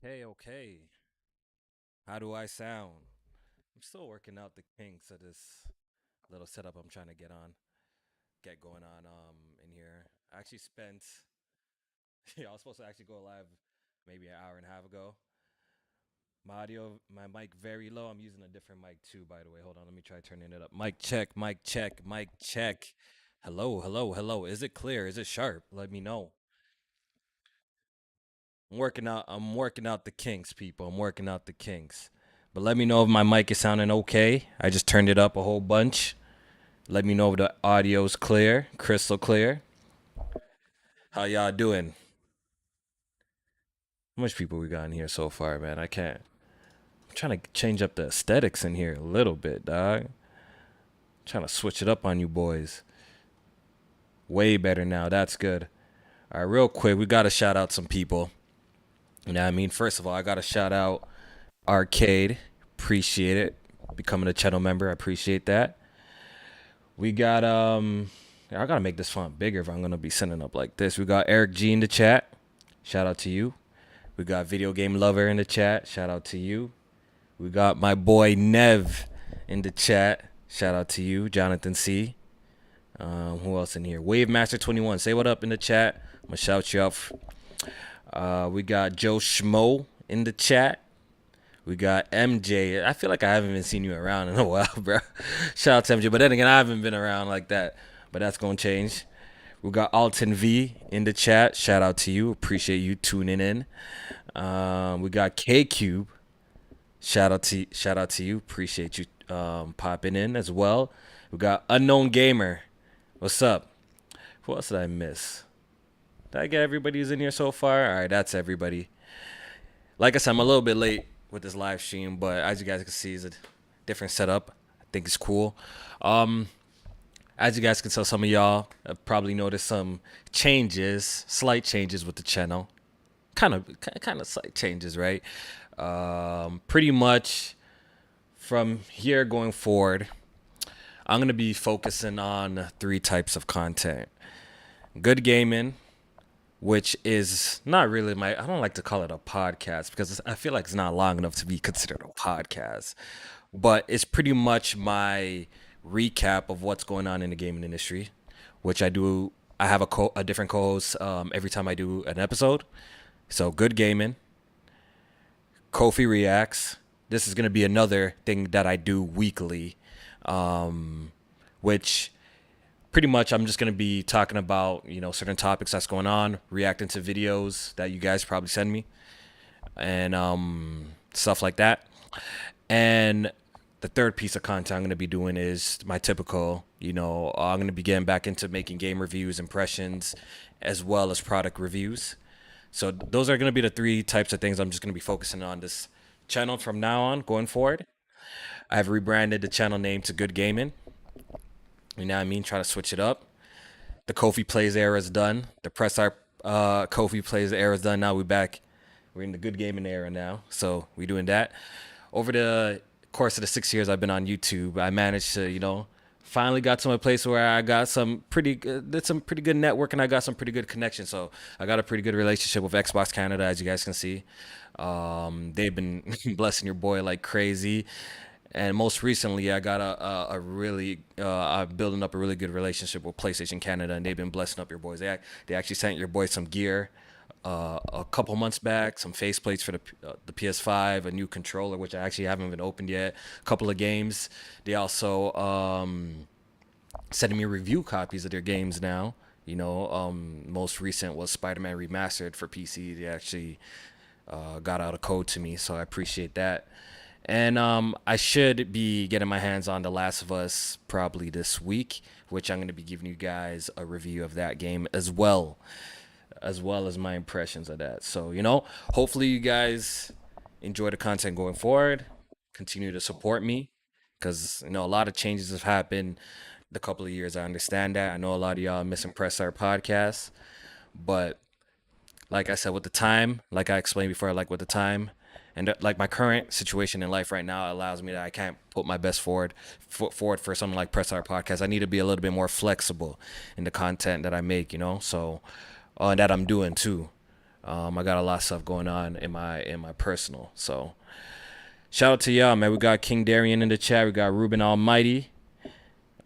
Okay. How do I sound? I'm still working out the kinks of this little setup I'm trying to get going on in here. I actually spent yeah, I was supposed to actually go live maybe an hour and a half ago. My mic very low. I'm using a different mic too, by the way. Hold on, let me try turning it up. Mic check, mic check, mic check. Hello, hello, hello. Is it clear? Is it sharp? Let me know. I'm working out the kinks, people. I'm working out the kinks. But let me know if my mic is sounding okay. I just turned it up a whole bunch. Let me know if the audio's clear, crystal clear. How y'all doing? How much people we got in here so far, man? I can't. I'm trying to change up the aesthetics in here a little bit, dog. Trying to switch it up on you boys. Way better now. That's good. All right, real quick, we got to shout out some people. You know what I mean? First of all, I got to shout out Arcade. Appreciate it. Becoming a channel member. I appreciate that. We got I gotta make this font bigger if I'm gonna be sending up like this. We got Eric G in the chat. Shout out to you. We got Video Game Lover in the chat. Shout out to you. We got my boy Nev in the chat. Shout out to you, Jonathan C. Who else in here? Wave Master 21. Say what up in the chat. I'm gonna shout you out. We got Joe Schmo in the chat. We got MJ. I feel like I haven't even seen you around in a while, bro. Shout out to MJ. But then again, I haven't been around like that. But that's going to change. We got Alton V in the chat. Shout out to you. Appreciate you tuning in. We got K Cube. Shout out to you. Appreciate you popping in as well. We got Unknown Gamer. What's up? Who else did I miss? Did I get everybody who's in here so far? All right, that's everybody. Like I said, I'm a little bit late with this live stream, but as you guys can see, it's a different setup. I think it's cool. Um, as you guys can tell, some of y'all have probably noticed some changes, slight changes with the channel. Kind of slight changes, right? Pretty much from here going forward, I'm gonna be focusing on three types of content: good gaming, which is not really I don't like to call it a podcast because I feel like it's not long enough to be considered a podcast, but it's pretty much my recap of what's going on in the gaming industry, which I do. I have a different co-host every time I do an episode. So good gaming, Kofi reacts. This is gonna be another thing that I do weekly, which pretty much I'm just going to be talking about, certain topics that's going on, reacting to videos that you guys probably send me and stuff like that. And the third piece of content I'm going to be doing is my typical, I'm going to be getting back into making game reviews, impressions, as well as product reviews. So those are going to be the three types of things I'm just going to be focusing on this channel from now on going forward. I've rebranded the channel name to Good Gaming. You know what I mean? Try to switch it up. The Kofi Plays era is done. The Press Art Kofi Plays era is done. Now we're back. We're in the good gaming era now. So we're doing that. Over the course of the 6 years I've been on YouTube, I managed to, finally got to a place where I got did some pretty good network, and I got some pretty good connections. So I got a pretty good relationship with Xbox Canada, as you guys can see. They've been blessing your boy like crazy. And most recently, I got a really I'm building up a really good relationship with PlayStation Canada, and they've been blessing up your boys. They actually sent your boys some gear a couple months back, some faceplates for the PS5, a new controller which I actually haven't even opened yet, a couple of games. They also sending me review copies of their games now. Most recent was Spider-Man Remastered for PC. They actually got out a code to me, so I appreciate that. And I should be getting my hands on The Last of Us probably this week, which I'm going to be giving you guys a review of that game as well as my impressions of that. So, hopefully you guys enjoy the content going forward. Continue to support me because, a lot of changes have happened the couple of years. I understand that. I know a lot of y'all missing Press Our podcast, but like I said, with the time, like I explained before, like with the time, and like my current situation in life right now allows me that I can't put my best foot forward for something like Press Our Podcast. I need to be a little bit more flexible in the content that I make, so that I'm doing too. I got a lot of stuff going on in my personal. So shout out to y'all, man. We got King Darian in the chat. We got Ruben Almighty.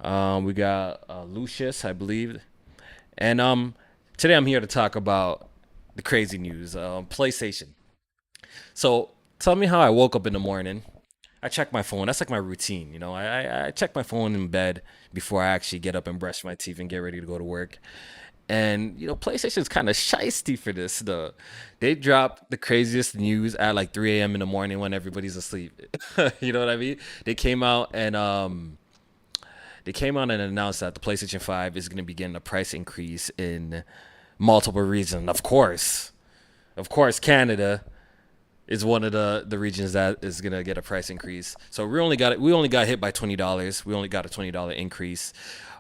We got Lucius, I believe. And today I'm here to talk about the crazy news. PlayStation. So tell me how I woke up in the morning. I check my phone. That's like my routine, you know. I check my phone in bed before I actually get up and brush my teeth and get ready to go to work. And you know, PlayStation's kind of shisty for this. They drop the craziest news at like 3 a.m. in the morning when everybody's asleep. You know what I mean? They came out and announced that the PlayStation 5 is going to be getting a price increase in multiple regions. Of course, Canada is one of the regions that is gonna get a price increase. So we only got hit by $20. We only got a $20 increase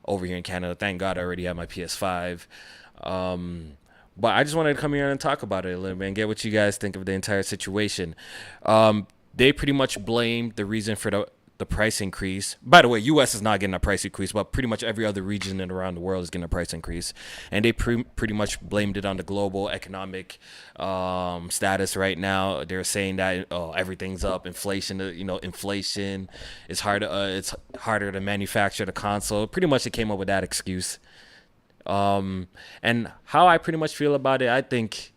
over here in Canada. Thank God I already have my PS5. Um, but I just wanted to come here and talk about it a little bit and get what you guys think of the entire situation. They pretty much blamed the reason for the price increase. By the way, U.S. is not getting a price increase, but pretty much every other region and around the world is getting a price increase, and they pretty much blamed it on the global economic status right now. They're saying that everything's up, inflation. Inflation is hard. It's harder to manufacture the console. Pretty much, they came up with that excuse. And how I pretty much feel about it, I think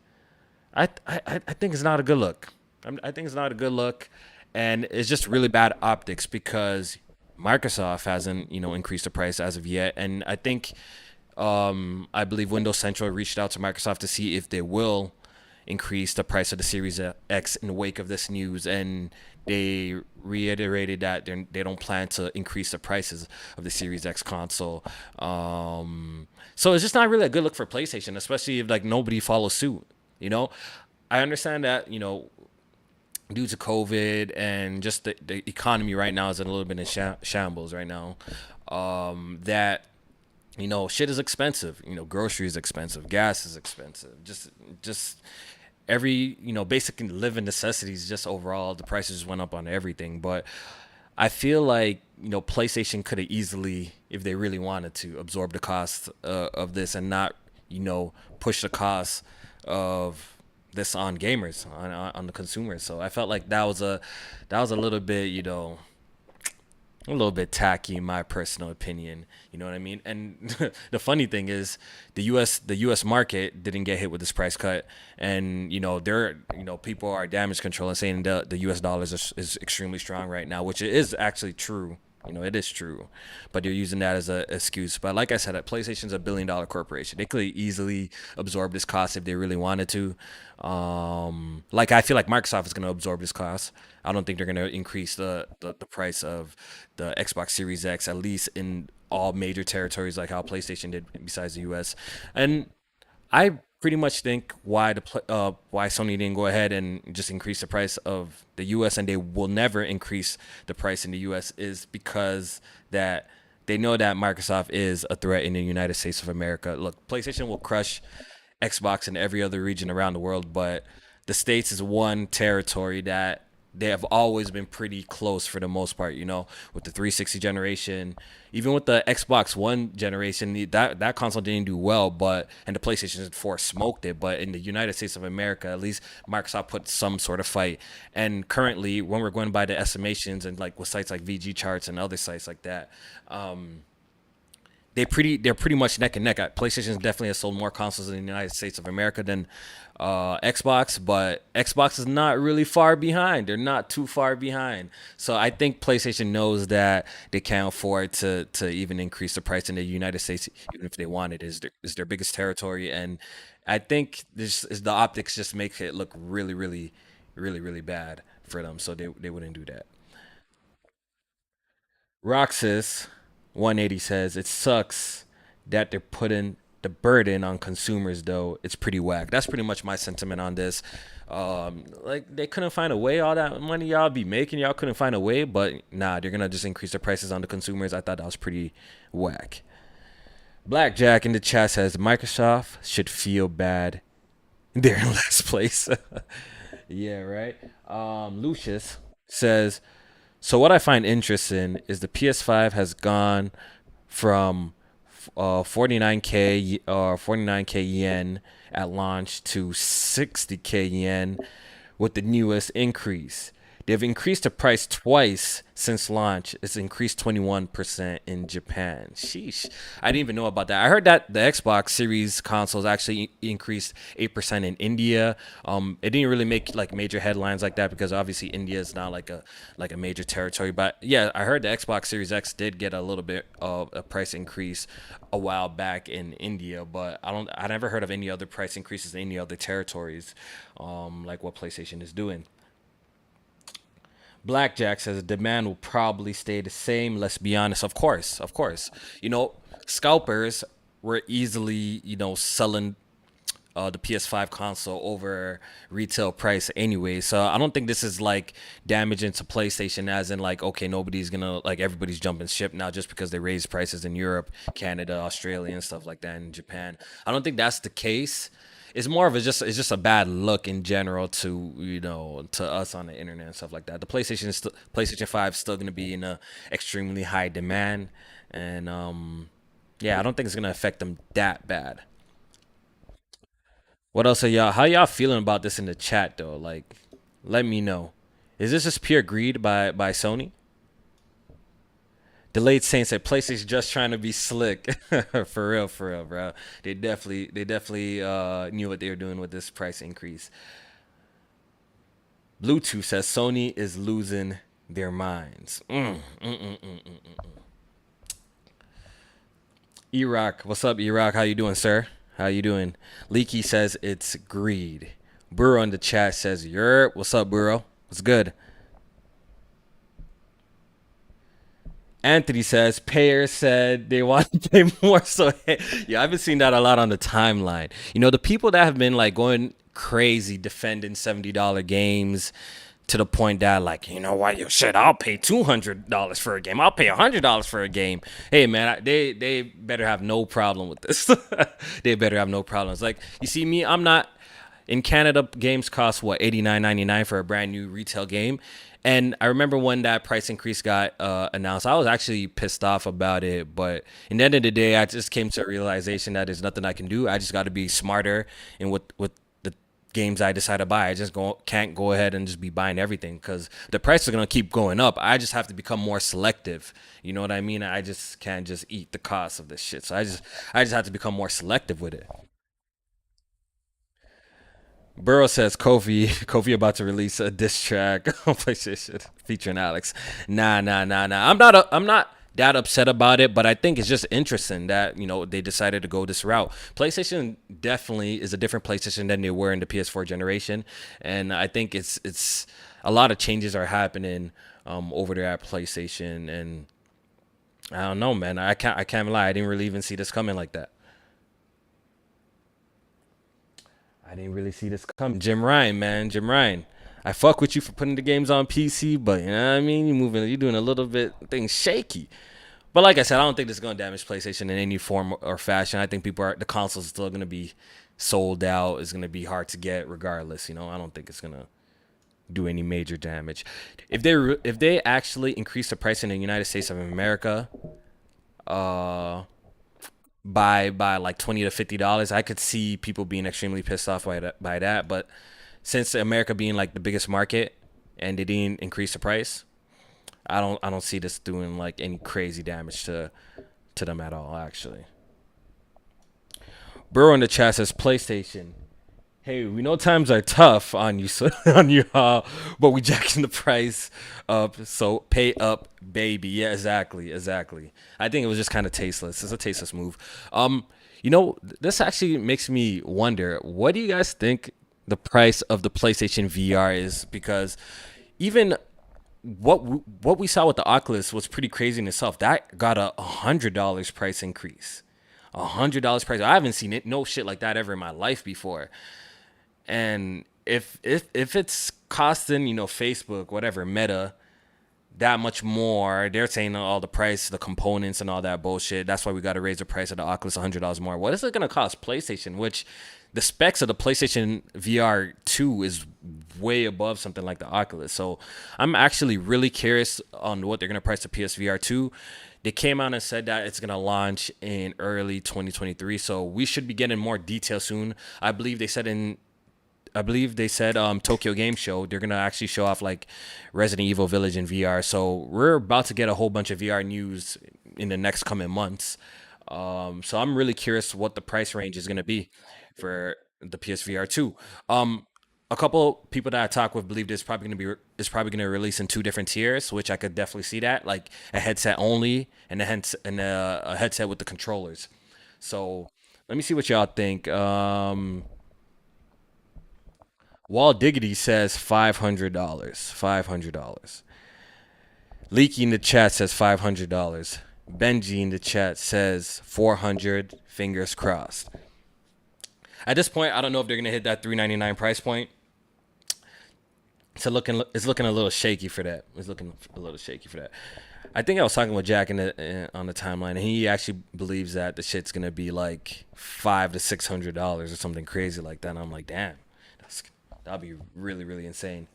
it's not a good look. I think it's not a good look, and it's just really bad optics because Microsoft hasn't increased the price as of yet, and I believe Windows Central reached out to Microsoft to see if they will increase the price of the Series X in the wake of this news, and they reiterated that they don't plan to increase the prices of the Series X console. So it's just not really a good look for PlayStation, especially if like nobody follows suit. You know, I understand that due to COVID and just the economy right now is in a little bit in shambles right now. That shit is expensive. Groceries expensive, gas is expensive. Just every basic living necessities. Just overall, the prices just went up on everything. But I feel like PlayStation could have easily, if they really wanted to, absorb the cost of this and not push the cost of this on gamers on the consumers. So I felt like that was a little bit a little bit tacky in my personal opinion. You know what I mean? And the funny thing is the US market didn't get hit with this price cut, and people are damage control and saying the US dollars is extremely strong right now, which it is actually true. It is true, but you're using that as an excuse. But like I said, PlayStation's a billion-dollar corporation. They could easily absorb this cost if they really wanted to. Like I feel like Microsoft is going to absorb this cost. I don't think they're going to increase the price of the Xbox Series X, at least in all major territories like how PlayStation did, besides the U.S. And I pretty much think why Sony didn't go ahead and just increase the price of the U.S. and they will never increase the price in the U.S. is because that they know that Microsoft is a threat in the United States of America. Look, PlayStation will crush Xbox in every other region around the world, but the States is one territory that they have always been pretty close for the most part, with the 360 generation, even with the Xbox One generation, that console didn't do well, and the PlayStation 4 smoked it. But in the United States of America, at least Microsoft put some sort of fight. And currently, when we're going by the estimations and like with sites like VG Charts and other sites like that, they're pretty much neck and neck. PlayStation definitely has sold more consoles in the United States of America than Xbox, but Xbox is not really far behind. They're not too far behind. So I think PlayStation knows that they can't afford to even increase the price in the United States, even if they wanted. Is their biggest territory, and I think this is the optics just make it look really, really, really, really bad for them. So they wouldn't do that. Roxas 180 says it sucks that they're putting the burden on consumers though. It's pretty whack. That's pretty much my sentiment on this. Like they couldn't find a way, all that money y'all be making, y'all couldn't find a way, but nah, they're gonna just increase the prices on the consumers. I thought that was pretty whack. Blackjack in the chat says Microsoft should feel bad. They're in last place. Yeah, right. Lucius says, so what I find interesting is the PS5 has gone from 49k or 49k yen at launch to 60k yen with the newest increase. They've increased the price twice since launch. It's increased 21% in Japan. Sheesh. I didn't even know about that. I heard that the Xbox Series consoles actually increased 8% in India. It didn't really make like major headlines like that because obviously India is not like a major territory. But yeah, I heard the Xbox Series X did get a little bit of a price increase a while back in India, but I never heard of any other price increases in any other territories, like what PlayStation is doing. Blackjack says demand will probably stay the same. Let's be honest. Of course, of course. You know, scalpers were easily, selling the PS5 console over retail price anyway. So I don't think this is like damaging to PlayStation, as in like, okay, nobody's gonna like everybody's jumping ship now just because they raise prices in Europe, Canada, Australia, and stuff like that, in Japan. I don't think that's the case. It's more of it's just a bad look in general to to us on the internet and stuff like that. The PlayStation 5 is still gonna be in a extremely high demand, and yeah, I don't think it's gonna affect them that bad. What else are y'all? How y'all feeling about this in the chat though? Like, let me know. Is this just pure greed by Sony? Delayed Saint said PlayStation just trying to be slick. For real, bro. They definitely knew what they were doing with this price increase. Bluetooth says Sony is losing their minds. Iraq, what's up, Iraq? How you doing, sir? How you doing? Leaky says it's greed. Burrow in the chat says, "Yerp, what's up, Burrow? What's good?" Anthony says payers said they want to pay more. So yeah, I've been seeing that a lot on the timeline. The people that have been like going crazy defending $70 games to the point that like, you know what, yo shit, I'll pay $200 for a game. I'll pay $100 for a game. Hey man, they better have no problem with this. They better have no problems. Like, you see me, I'm not in Canada. Games cost what, 89.99 for a brand new retail game. And I remember when that price increase got announced, I was actually pissed off about it. But in the end of the day, I just came to a realization that there's nothing I can do. I just got to be smarter in what the games I decide to buy. I just can't go ahead and just be buying everything because the price is going to keep going up. I just have to become more selective. You know what I mean? I just can't just eat the cost of this shit. So I just have to become more selective with it. Burrow says Kofi about to release a diss track on PlayStation featuring Alex. Nah. I'm not that upset about it, but I think it's just interesting that they decided to go this route. PlayStation definitely is a different PlayStation than they were in the PS4 generation, and I think it's a lot of changes are happening over there at PlayStation, and I don't know, man. I can't lie. I didn't really even see this coming like that. I didn't really see this coming. Jim Ryan, man. Jim Ryan. I fuck with you for putting the games on PC, but you know what I mean? You're doing a little bit things shaky. But like I said, I don't think this is gonna damage PlayStation in any form or fashion. I think the consoles are still gonna be sold out. It's gonna be hard to get regardless. I don't think it's gonna do any major damage. If they actually increase the price in the United States of America, uh, by like $20 to $50, I could see people being extremely pissed off by that. But since America being like the biggest market and they didn't increase the price, I don't see this doing like any crazy damage to them at all. Actually, Burrow in the chat says PlayStation. Hey, we know times are tough on you, so, on you, but we jacking the price up, so pay up, baby. Yeah, exactly. I think it was just kind of tasteless. It's a tasteless move. This actually makes me wonder. What do you guys think the price of the PlayStation VR is? Because even what we saw with the Oculus was pretty crazy in itself. That got $100 price increase. $100 price. I haven't seen it no shit like that ever in my life before. And if it's costing Facebook, whatever, Meta, that much more, they're saying all the price, the components, and all that bullshit. That's why we got to raise the price of the Oculus $100 more. What is it gonna cost PlayStation? Which the specs of the PlayStation VR 2 is way above something like the Oculus. So I'm actually really curious on what they're gonna price the PSVR 2. They came out and said that it's gonna launch in early 2023. So we should be getting more details soon. I believe they said Tokyo Game Show, they're gonna actually show off like Resident Evil Village in VR. So we're about to get a whole bunch of VR news in the next coming months. So I'm really curious what the price range is gonna be for the PSVR 2. A couple people that I talk with believe it's probably gonna release in two different tiers, which I could definitely see that, like a headset only and a headset with the controllers. So let me see what y'all think. Wall Diggity says $500. $500. Leaky in the chat says $500. Benji in the chat says 400. Fingers crossed. At this point, I don't know if they're gonna hit that $399 price point. It's looking a little shaky for that. It's looking a little shaky for that. I think I was talking with Jack on the timeline, and he actually believes that the shit's gonna be like $500 to $600 or something crazy like that. And I'm like, damn, that'll be really, really insane.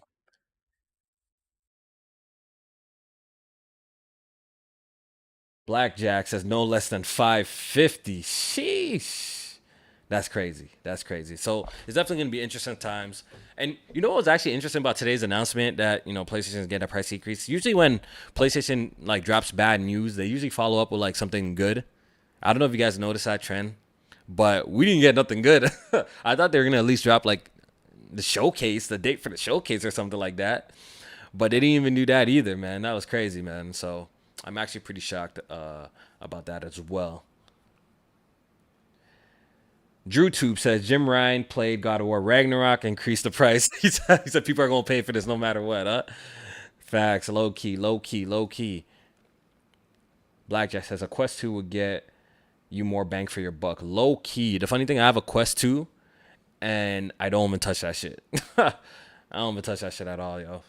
Blackjack says no less than 550. Sheesh. That's crazy. That's crazy. So it's definitely going to be interesting times. And you know what was actually interesting about today's announcement that, PlayStation is getting a price decrease? Usually when PlayStation like drops bad news, they usually follow up with like something good. I don't know if you guys noticed that trend, but we didn't get nothing good. I thought they were going to at least drop like the date for the showcase or something like that. But they didn't even do that either, man. That was crazy, man. So I'm actually pretty shocked about that as well. DrewTube says Jim Ryan played God of War Ragnarok, increased the price. He said people are gonna pay for this no matter what, huh? Facts, low key, low key, low key. Blackjack says a Quest 2 would get you more bang for your buck. Low key. The funny thing, I have a Quest 2 and I don't even touch that shit. I don't even touch that shit at all, yo.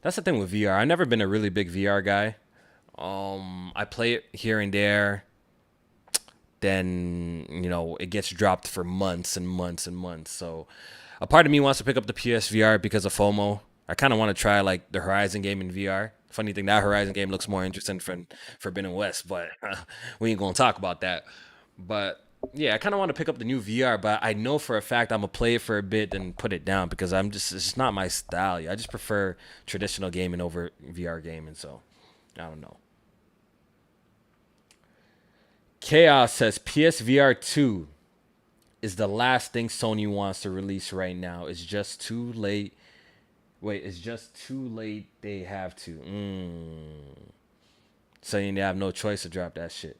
That's the thing with VR. I've never been a really big VR guy. I play it here and there. Then, it gets dropped for months and months and months. So a part of me wants to pick up the PSVR because of FOMO. I kind of want to try like the Horizon game in VR. Funny thing, that Horizon game looks more interesting for Forbidden West, but we ain't going to talk about that. But yeah, I kind of want to pick up the new VR, but I know for a fact I'm going to play it for a bit and put it down because it's just not my style. I just prefer traditional gaming over VR gaming. So I don't know. Chaos says PSVR 2 is the last thing Sony wants to release right now. It's just too late. Wait, it's just too late. They have to. Saying they have no choice to drop that shit.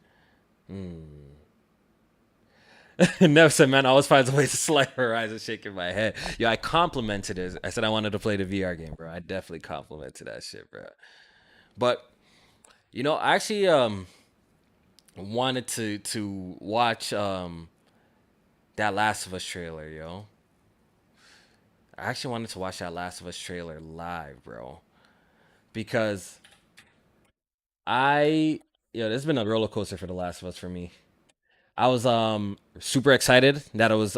Never said, man, I always find a way to slide Horizon, shaking my head. Yo, I complimented it. I said I wanted to play the VR game, bro. I definitely complimented that shit, bro. But, I actually wanted to watch that Last of Us trailer, yo. I actually wanted to watch that Last of Us trailer live, bro. Because this has been a roller coaster for The Last of Us for me. I was super excited that it was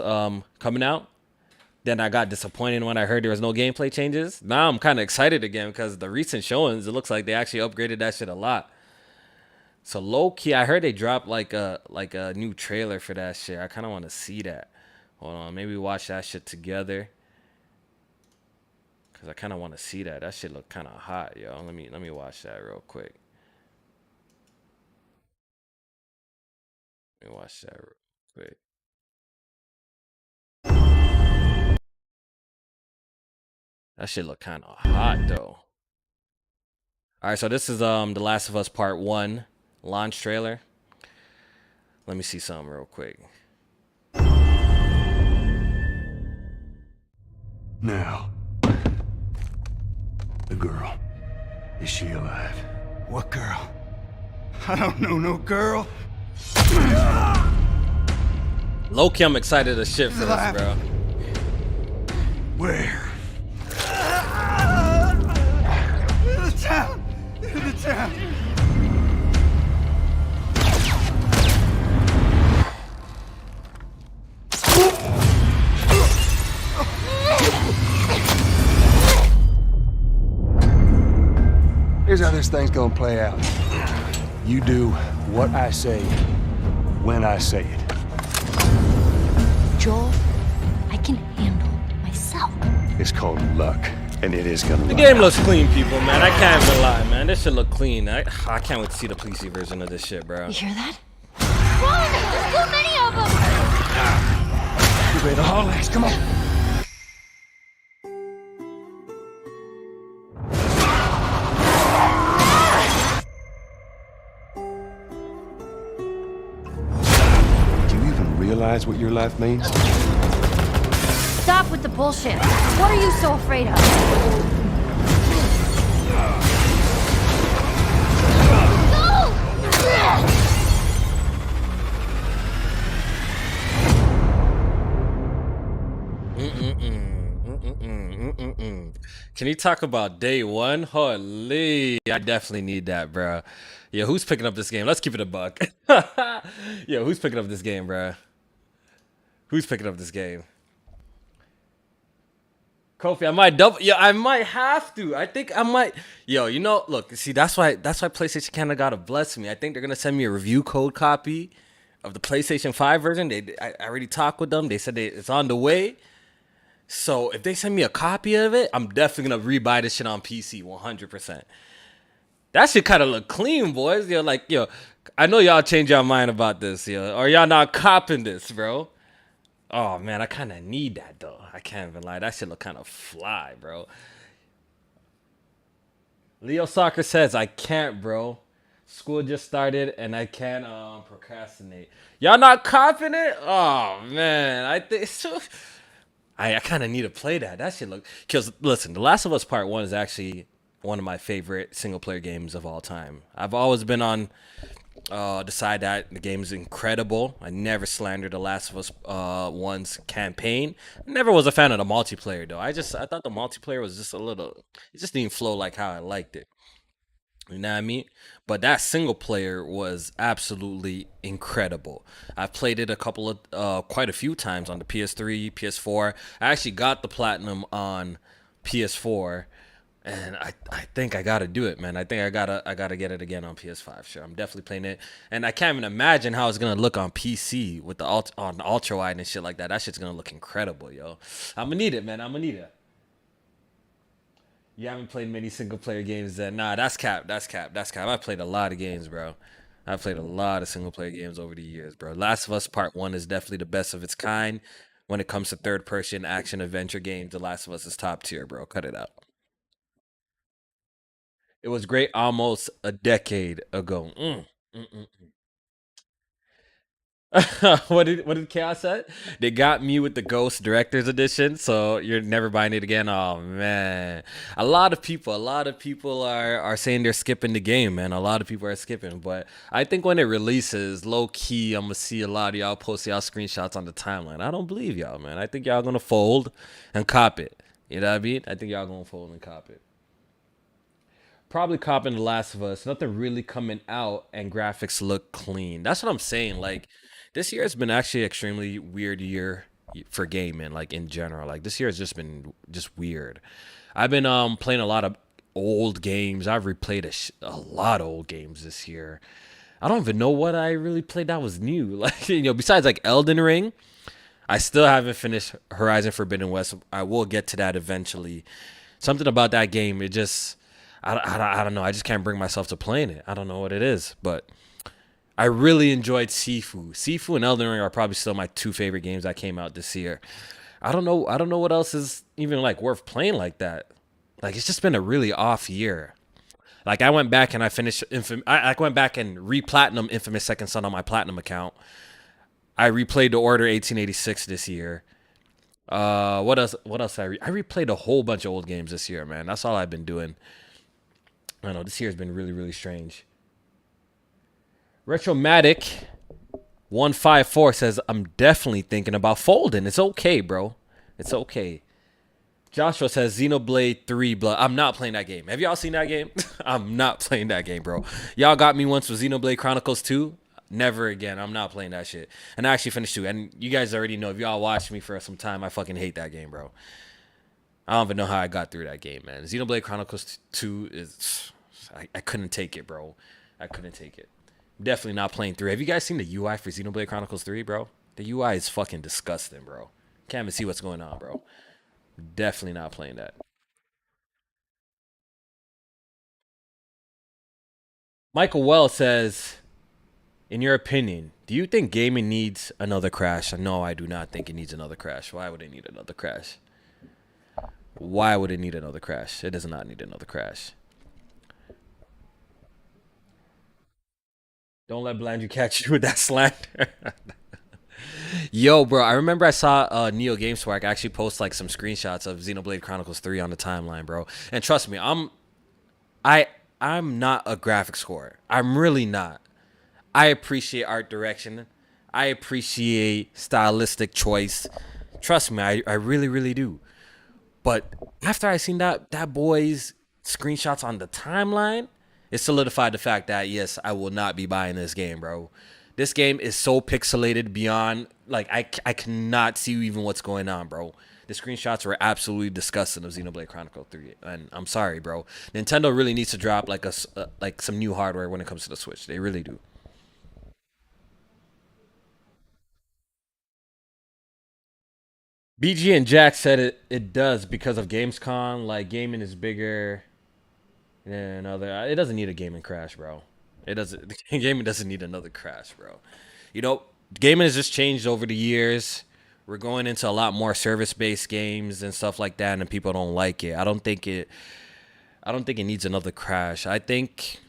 coming out. Then I got disappointed when I heard there was no gameplay changes. Now I'm kind of excited again because the recent showings, it looks like they actually upgraded that shit a lot. So low key, I heard they dropped like a new trailer for that shit. I kind of want to see that. Hold on, maybe watch that shit together. Cause I kind of want to see that. That shit look kind of hot, yo. Let me watch that real quick. Let me watch that real quick. That shit look kind of hot though. All right, so this is The Last of Us Part 1 launch trailer. Let me see something real quick. Now, the girl, is she alive? What girl? I don't know no girl. Low-key, I'm excited as shit for this, bro. Where? In the town. In the town. Here's how this thing's gonna play out. You do what I say, when I say it. Joel, I can handle myself. It's called luck, and it is gonna The game looks clean, people, man. I can't even lie, man. This shit look clean. I can't wait to see the PC version of this shit, bro. You hear that? Run! There's too many of them! You ready to haul ass? Come on. Do you even realize what your life means? Stop with the bullshit. What are you so afraid of? Can you talk about day one? Holy, I definitely need that, bro. Yeah, who's picking up this game? Let's keep it a buck. Yeah, who's picking up this game, bro? Who's picking up this game? Kofi, I might double. Yeah, I might have to. I think I might. Yo, you know, look, see, that's why PlayStation Canada gotta bless me. I think they're gonna send me a review code copy of the PlayStation 5 version. I already talked with them. They said it's on the way. So if they send me a copy of it, I'm definitely gonna rebuy this shit on PC 100%. That shit kind of look clean, boys. Yo, like, yo, I know y'all change your mind about this, yo, or y'all not copping this, bro. Oh man, I kind of need that though. I can't even lie. That shit look kind of fly, bro. Leo Soccer says I can't, bro. School just started and I can't procrastinate. Y'all not copping it? Oh man, I think so. I kind of need to play that. That shit look. Because listen, The Last of Us Part 1 is actually one of my favorite single player games of all time. I've always been on the side that the game is incredible. I never slandered The Last of Us 1's campaign. Never was a fan of the multiplayer though. I thought the multiplayer was just a little. It just didn't flow like how I liked it. You know what I mean? But that single player was absolutely incredible. I've played it quite a few times on the PS3, PS4. I actually got the platinum on PS4, and I think I gotta do it, man. I think I gotta get it again on PS5. Sure, I'm definitely playing it, and I can't even imagine how it's gonna look on PC with the on ultra wide and shit like that. That shit's gonna look incredible, yo. I'm gonna need it, man. I'm gonna need it. You haven't played many single player games then. Nah, that's cap. That's cap. That's cap. I played a lot of games, bro. I played a lot of single player games over the years, bro. Last of Us Part 1 is definitely the best of its kind. When it comes to third person action adventure games, The Last of Us is top tier, bro. Cut it out. It was great almost a decade ago. Mm. What did Chaos say? They got me with the Ghost Director's Edition, so you're never buying it again. Oh man, a lot of people are saying they're skipping the game, man. A lot of people are skipping, but I think when it releases, low key, I'm gonna see a lot of y'all post y'all screenshots on the timeline. I don't believe y'all, man. I think y'all gonna fold and cop it. You know what I mean? I think y'all gonna fold and cop it. Probably copping The Last of Us. Nothing really coming out, and graphics look clean. That's what I'm saying. Like, this year has been actually extremely weird year for gaming, like in general. Like this year has just been just weird. I've been playing a lot of old games. I've replayed a lot of old games this year. I don't even know what I really played that was new. Like, you know, besides like Elden Ring, I still haven't finished Horizon Forbidden West. I will get to that eventually. Something about that game, it just I don't know. I just can't bring myself to playing it. I don't know what it is, but I really enjoyed Sifu. Sifu and Elden Ring are probably still my two favorite games that came out this year. I don't know what else is even like worth playing like that. Like it's just been a really off year. Like I went back and I finished I went back and re-platinum Infamous Second Son on my platinum account. I replayed The Order 1886 this year. What else I replayed a whole bunch of old games this year, man. That's all I've been doing. I don't know, this year's been really, really strange. Retromatic 154 says, I'm definitely thinking about folding. It's okay, bro. It's okay. Joshua says, Xenoblade 3 Blood. I'm not playing that game. Have y'all seen that game? I'm not playing that game, bro. Y'all got me once with Xenoblade Chronicles 2. Never again. I'm not playing that shit. And I actually finished 2. And you guys already know, if y'all watched me for some time, I fucking hate that game, bro. I don't even know how I got through that game, man. Xenoblade Chronicles 2 is I couldn't take it, bro. I couldn't take it. Definitely not playing 3. Have you guys seen the UI for Xenoblade Chronicles 3, bro? The UI is fucking disgusting, bro. Can't even see what's going on, bro. Definitely not playing that. Michael Wells says, in your opinion, do you think gaming needs another crash? No, I do not think it needs another crash. Why would it need another crash? Why would it need another crash? It does not need another crash. Don't let blind you catch you with that slander. Yo, bro, I remember I saw Neo Games Spark actually post like some screenshots of Xenoblade Chronicles 3 on the timeline, bro. And trust me, I'm not a graphics scorer. I'm really not. I appreciate art direction. I appreciate stylistic choice. Trust me, I really, really do. But after I seen that boy's screenshots on the timeline, it solidified the fact that yes, I will not be buying this game, bro. This game is so pixelated beyond like I cannot see even what's going on, bro. The screenshots were absolutely disgusting of Xenoblade Chronicle 3, and I'm sorry, bro. Nintendo really needs to drop like like some new hardware when it comes to the Switch. They really do. BG and Jack said it does because of Gamescom. Like gaming is bigger than other. It doesn't need a gaming crash, bro. It doesn't. Gaming doesn't need another crash, bro. You know, gaming has just changed over the years. We're going into a lot more service-based games and stuff like that, and people don't like it. I don't think it. I don't think it needs another crash. I think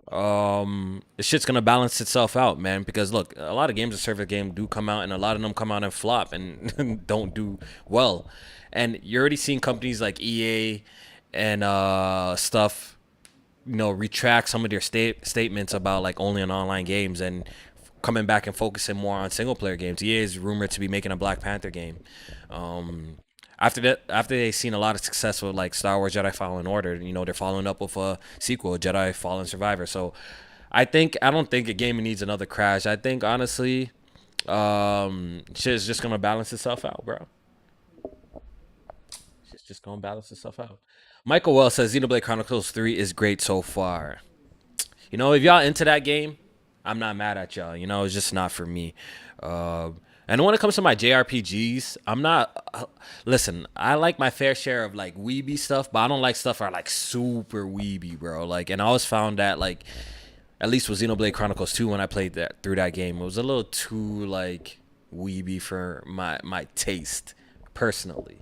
the shit's gonna balance itself out, man. Because look, a lot of games of service game do come out, and a lot of them come out and flop and don't do well. And you're already seeing companies like EA and stuff, you know, retract some of their statements about like only on online games and coming back and focusing more on single player games. EA is rumored to be making a Black Panther game. After that, after they've seen a lot of success with like Star Wars Jedi Fallen Order, you know, they're following up with a sequel, Jedi Fallen Survivor. So I don't think a game needs another crash. I think honestly, shit is just gonna balance itself out, bro. It's just gonna balance itself out. Michael Wells says Xenoblade Chronicles 3 is great so far. You know, if y'all into that game, I'm not mad at y'all. You know, it's just not for me. And when it comes to my JRPGs, I'm not. Listen, I like my fair share of like weeby stuff, but I don't like stuff that are like super weeby, bro. Like, and I always found that like, at least with Xenoblade Chronicles 2, when I played that through that game, it was a little too like weeby for my taste personally.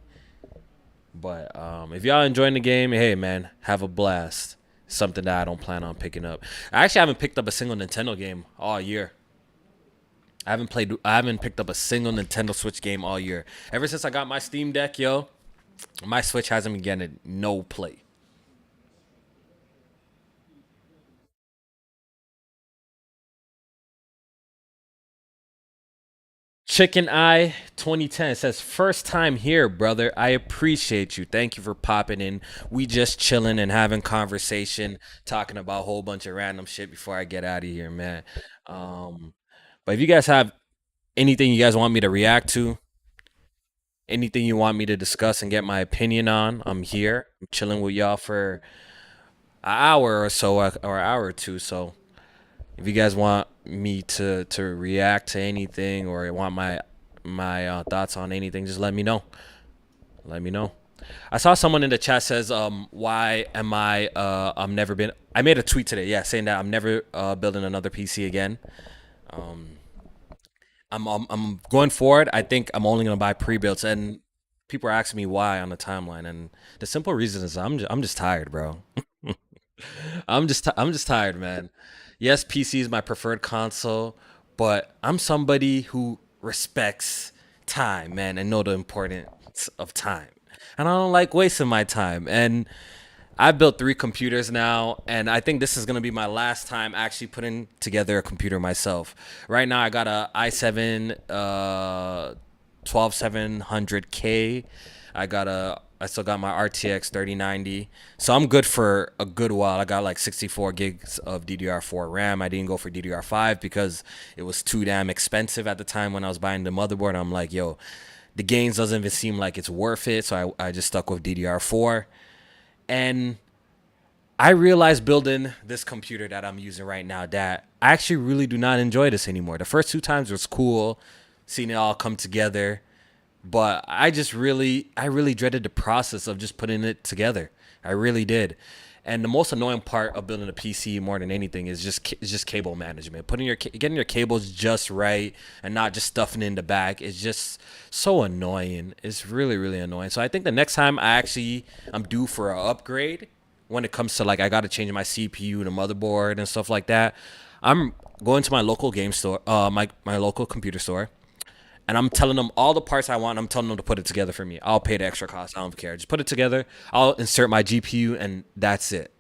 But if y'all enjoying the game, hey man, have a blast. Something that I don't plan on picking up. I actually haven't picked up a single Nintendo game all year. I haven't picked up a single Nintendo Switch game all year. Ever since I got my Steam Deck, yo, my Switch hasn't been getting no play. Chicken Eye 2010 says, first time here, brother. I appreciate you. Thank you for popping in. We just chilling and having conversation, talking about a whole bunch of random shit before I get out of here, man. Um, but if you guys have anything you guys want me to react to, anything you want me to discuss and get my opinion on, I'm here. I'm chilling with y'all for an hour or so, or an hour or two. So if you guys want me to react to anything or want my thoughts on anything, just let me know. Let me know. I saw someone in the chat says, why am I'm never been. I made a tweet today, yeah, saying that I'm never building another PC again. I'm going forward. I think I'm only gonna buy pre-builts, and people are asking me why on the timeline, and the simple reason is I'm just tired, bro. I'm just tired, man. Yes, PC is my preferred console, but I'm somebody who respects time, man, and know the importance of time. And I don't like wasting my time. And I built 3 computers now, and I think this is gonna be my last time actually putting together a computer myself. Right now, I got a i7 12700K. I still got my RTX 3090, so I'm good for a good while. I got like 64 gigs of DDR4 RAM. I didn't go for DDR5 because it was too damn expensive at the time when I was buying the motherboard. I'm like, yo, the gains doesn't even seem like it's worth it, so I just stuck with DDR4. And I realized building this computer that I'm using right now that I actually really do not enjoy this anymore. The first two times was cool, seeing it all come together, but I really dreaded the process of just putting it together. I really did. And the most annoying part of building a PC more than anything is just cable management. Getting your cables just right and not just stuffing it in the back is just so annoying. It's really really annoying. So I think the next time I'm due for an upgrade when it comes to like I got to change my CPU and the motherboard and stuff like that, I'm going to my local game store, my local computer store, and I'm telling them all the parts I want. I'm telling them to put it together for me. I'll pay the extra cost. I don't care. Just put it together. I'll insert my GPU, and that's it.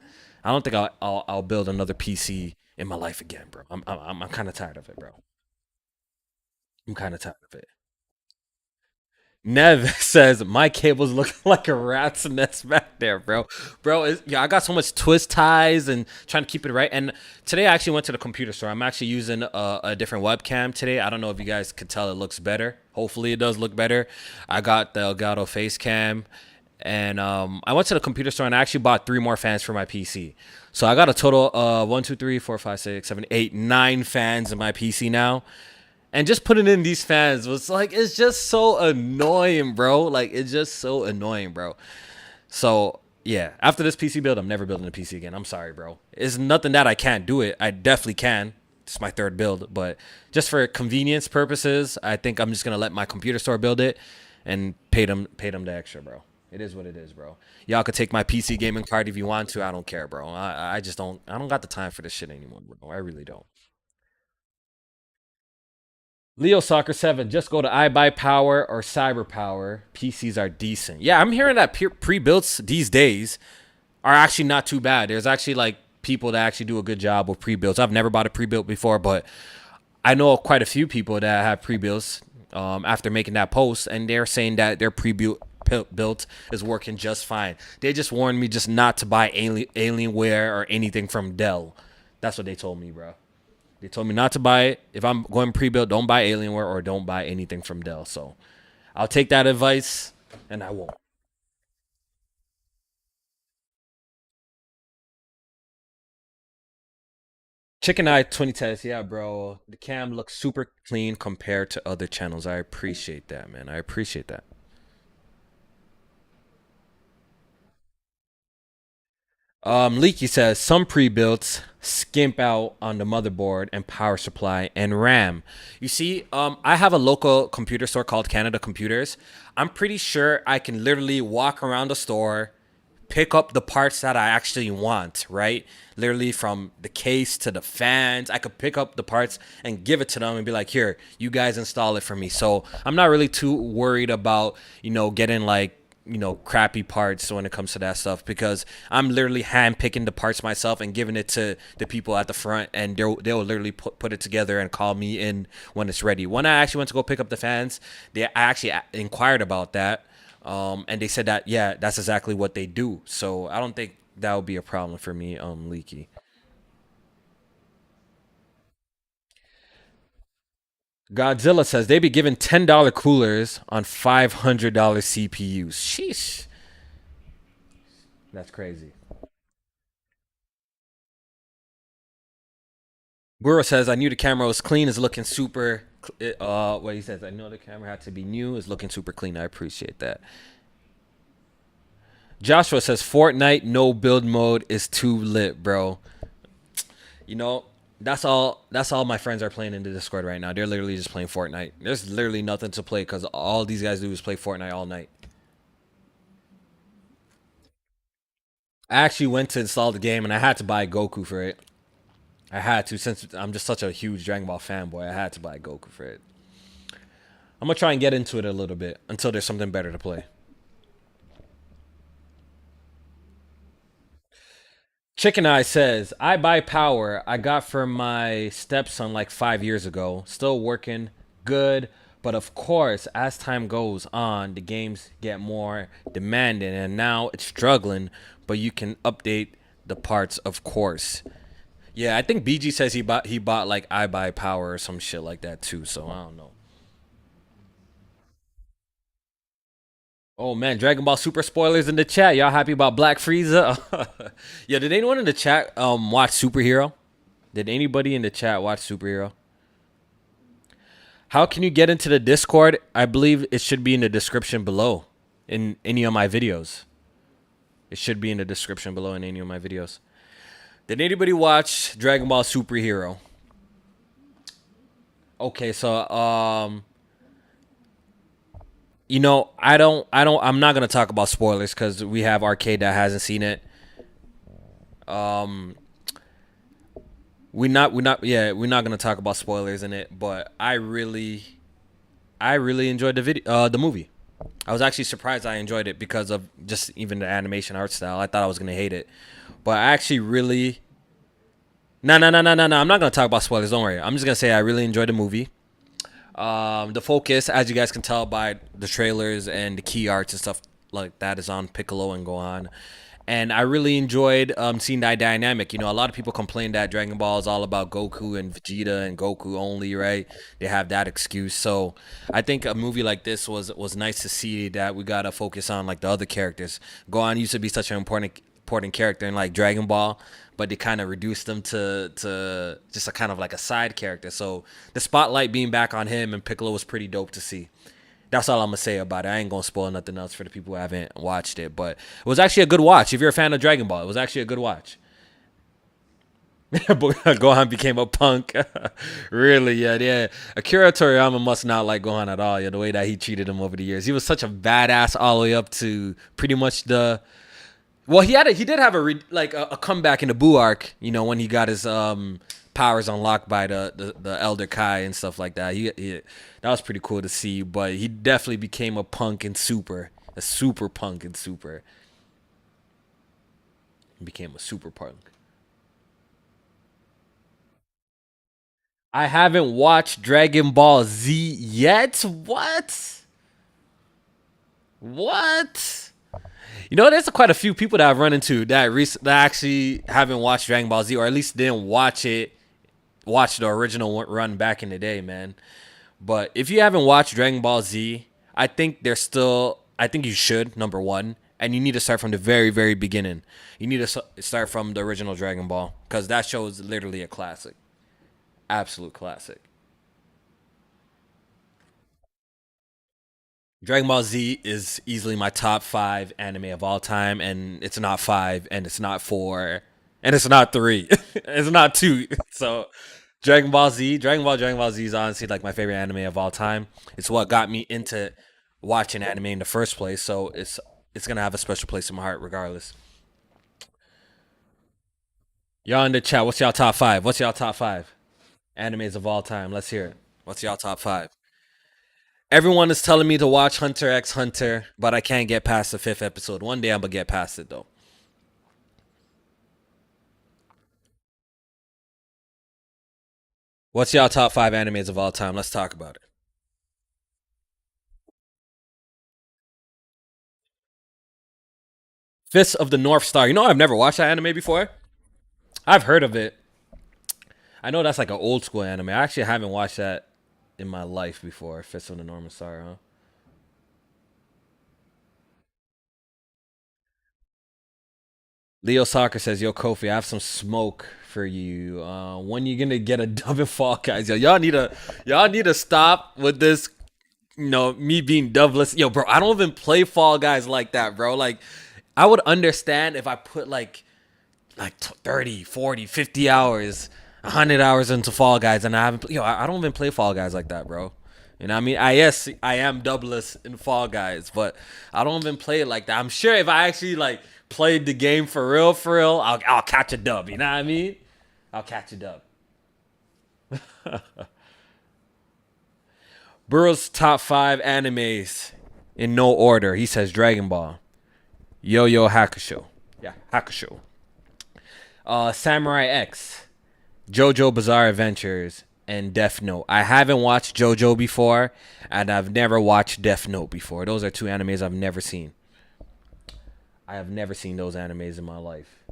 I don't think I'll build another PC in my life again, bro. I'm kind of tired of it, bro. I'm kind of tired of it. Nev says my cable's looking like a rat's nest back there, bro. Bro, yeah, I got so much twist ties and trying to keep it right. And today I actually went to the computer store. I'm actually using a different webcam today. I don't know if you guys could tell it looks better. Hopefully it does look better. I got the Elgato face cam, and I went to the computer store and I actually bought 3 more fans for my PC. So I got a total 1, 2, 3, 4, 5, 6, 7, 8, 9 fans in my PC now. And just putting in these fans was like, it's just so annoying, bro. Like, it's just so annoying, bro. So, yeah, after this PC build, I'm never building a PC again. I'm sorry, bro. It's nothing that I can't do it. I definitely can. It's my 3rd build. But just for convenience purposes, I think I'm just going to let my computer store build it and pay them the extra, bro. It is what it is, bro. Y'all could take my PC gaming card if you want to. I don't care, bro. I just don't. I don't got the time for this shit anymore, bro. I really don't. Leo Soccer 7, just go to iBuyPower or CyberPower. PCs are decent. Yeah, I'm hearing that pre-builts these days are actually not too bad. There's actually like people that actually do a good job with pre-builts. I've never bought a pre-built before, but I know quite a few people that have pre-builts after making that post, and they're saying that their pre-built is working just fine. They just warned me just not to buy Alienware or anything from Dell. That's what they told me, bro. They told me not to buy it. If I'm going pre-built, don't buy Alienware or don't buy anything from Dell. So I'll take that advice, and I won't. Chicken Eye 2010, yeah, bro. The cam looks super clean compared to other channels. I appreciate that, man. I appreciate that. Leaky says some pre-builts skimp out on the motherboard and power supply and RAM. You see, I have a local computer store called Canada Computers. I'm pretty sure I can literally walk around the store, pick up the parts that I actually want, right? Literally from the case to the fans. I could pick up the parts and give it to them and be like, here, you guys install it for me. So I'm not really too worried about, getting like, crappy parts when it comes to that stuff, because I'm literally hand picking the parts myself and giving it to the people at the front, and they'll literally put it together and call me in when it's ready. When I actually went to go pick up the fans, I actually inquired about that, and they said that, yeah, that's exactly what they do. So I don't think that would be a problem for me, Leaky. Godzilla says they be giving $10 coolers on $500 CPUs. Sheesh, that's crazy. Guru says I knew the camera was clean. Is looking super. What he says, I know the camera had to be new. Is looking super clean. I appreciate that. Joshua says Fortnite no build mode is too lit, bro. You know, that's all. That's all my friends are playing in the Discord right now. They're literally just playing Fortnite. There's literally nothing to play because all these guys do is play Fortnite all night. I actually went to install the game and I had to buy Goku for it. I had to, since I'm just such a huge Dragon Ball fanboy. I had to buy Goku for it. I'm gonna try and get into it a little bit until there's something better to play. Chicken Eye says, I buy power I got from my stepson like 5 years ago. Still working good. But of course, as time goes on, the games get more demanding and now it's struggling, but you can update the parts, of course. Yeah, I think BG says he bought like I buy power or some shit like that too, so I don't know. Oh man, Dragon Ball Super spoilers in the chat. Y'all happy about Black Frieza? Yeah, did anyone in the chat watch Superhero? Did anybody in the chat watch Superhero? How can you get into the Discord? I believe it should be in the description below in any of my videos. It should be in the description below in any of my videos. Did anybody watch Dragon Ball Superhero? Okay, so I'm not gonna talk about spoilers because we have Arcade that hasn't seen it. We're not gonna talk about spoilers in it, but I really enjoyed the movie. I was actually surprised I enjoyed it because of just even the animation art style. I thought I was gonna hate it, but I actually really. No. I'm not gonna talk about spoilers. Don't worry. I'm just gonna say I really enjoyed the movie. The focus, as you guys can tell by the trailers and the key arts and stuff like that, is on Piccolo and Gohan. And I really enjoyed seeing that dynamic. You know, a lot of people complain that Dragon Ball is all about Goku and Vegeta and Goku only, right? They have that excuse. So I think a movie like this was nice to see that we gotta focus on like the other characters. Gohan used to be such an important character in like Dragon Ball, but they kind of reduced him to just a kind of like a side character. So the spotlight being back on him and Piccolo was pretty dope to see. That's all I'm gonna say about it. I ain't gonna spoil nothing else for the people who haven't watched it, but it was actually a good watch. If you're a fan of Dragon Ball, it was actually a good watch. Gohan became a punk. Really, yeah. Akira Toriyama must not like Gohan at all. Yeah, the way that he treated him over the years. He was such a badass all the way up to pretty much the. Well, he did have a comeback in the Buu arc. You know, when he got his powers unlocked by the Elder Kai and stuff like that. He that was pretty cool to see. But he definitely became a punk in Super, a super punk in Super. He became a super punk. I haven't watched Dragon Ball Z yet. What? What? You know, there's quite a few people that I've run into that actually haven't watched Dragon Ball Z, or at least didn't watch the original run back in the day, man. But if you haven't watched Dragon Ball Z, I think you should, number one. And you need to start from the very, very beginning. You need to start from the original Dragon Ball, because that show is literally a classic. Absolute classic. Dragon Ball Z is easily my top 5 anime of all time, and it's not 5, and it's not 4, and it's not 3, it's not 2. So, Dragon Ball Z is honestly like my favorite anime of all time. It's what got me into watching anime in the first place. So it's gonna have a special place in my heart, regardless. Y'all in the chat, what's y'all top 5? What's y'all top 5 animes of all time? Let's hear it. What's y'all top 5? Everyone is telling me to watch Hunter x Hunter, but I can't get past the 5th episode. One day I'm gonna get past it though. What's y'all top 5 animes of all time? Let's talk about it. Fist of the North Star. You know, I've never watched that anime before. I've heard of it. I know that's like an old school anime. I actually haven't watched that in my life before. Fist of the North Star, huh? Leo Soccer says, "Yo, Kofi, I have some smoke for you. When you gonna get a dub in Fall Guys? Yo, y'all need to stop with this. You know, me being dubless. Yo, bro, I don't even play Fall Guys like that, bro. Like, I would understand if I put like 30, 40, 50 hours, 100 hours into Fall Guys, and I haven't. I don't even play Fall Guys like that, bro. You know what I mean? Yes, I am dubless in Fall Guys, but I don't even play it like that. I'm sure if I actually like played the game for real, I'll catch a dub. You know what I mean? I'll catch a dub. Burrow's top 5 animes in no order. He says Dragon Ball, Yo Yo Hakusho, yeah, Hakusho, Samurai X, JoJo Bizarre Adventures, and Death Note. I haven't watched JoJo before, and I've never watched Death Note before. Those are 2 animes I've never seen. I have never seen those animes in my life.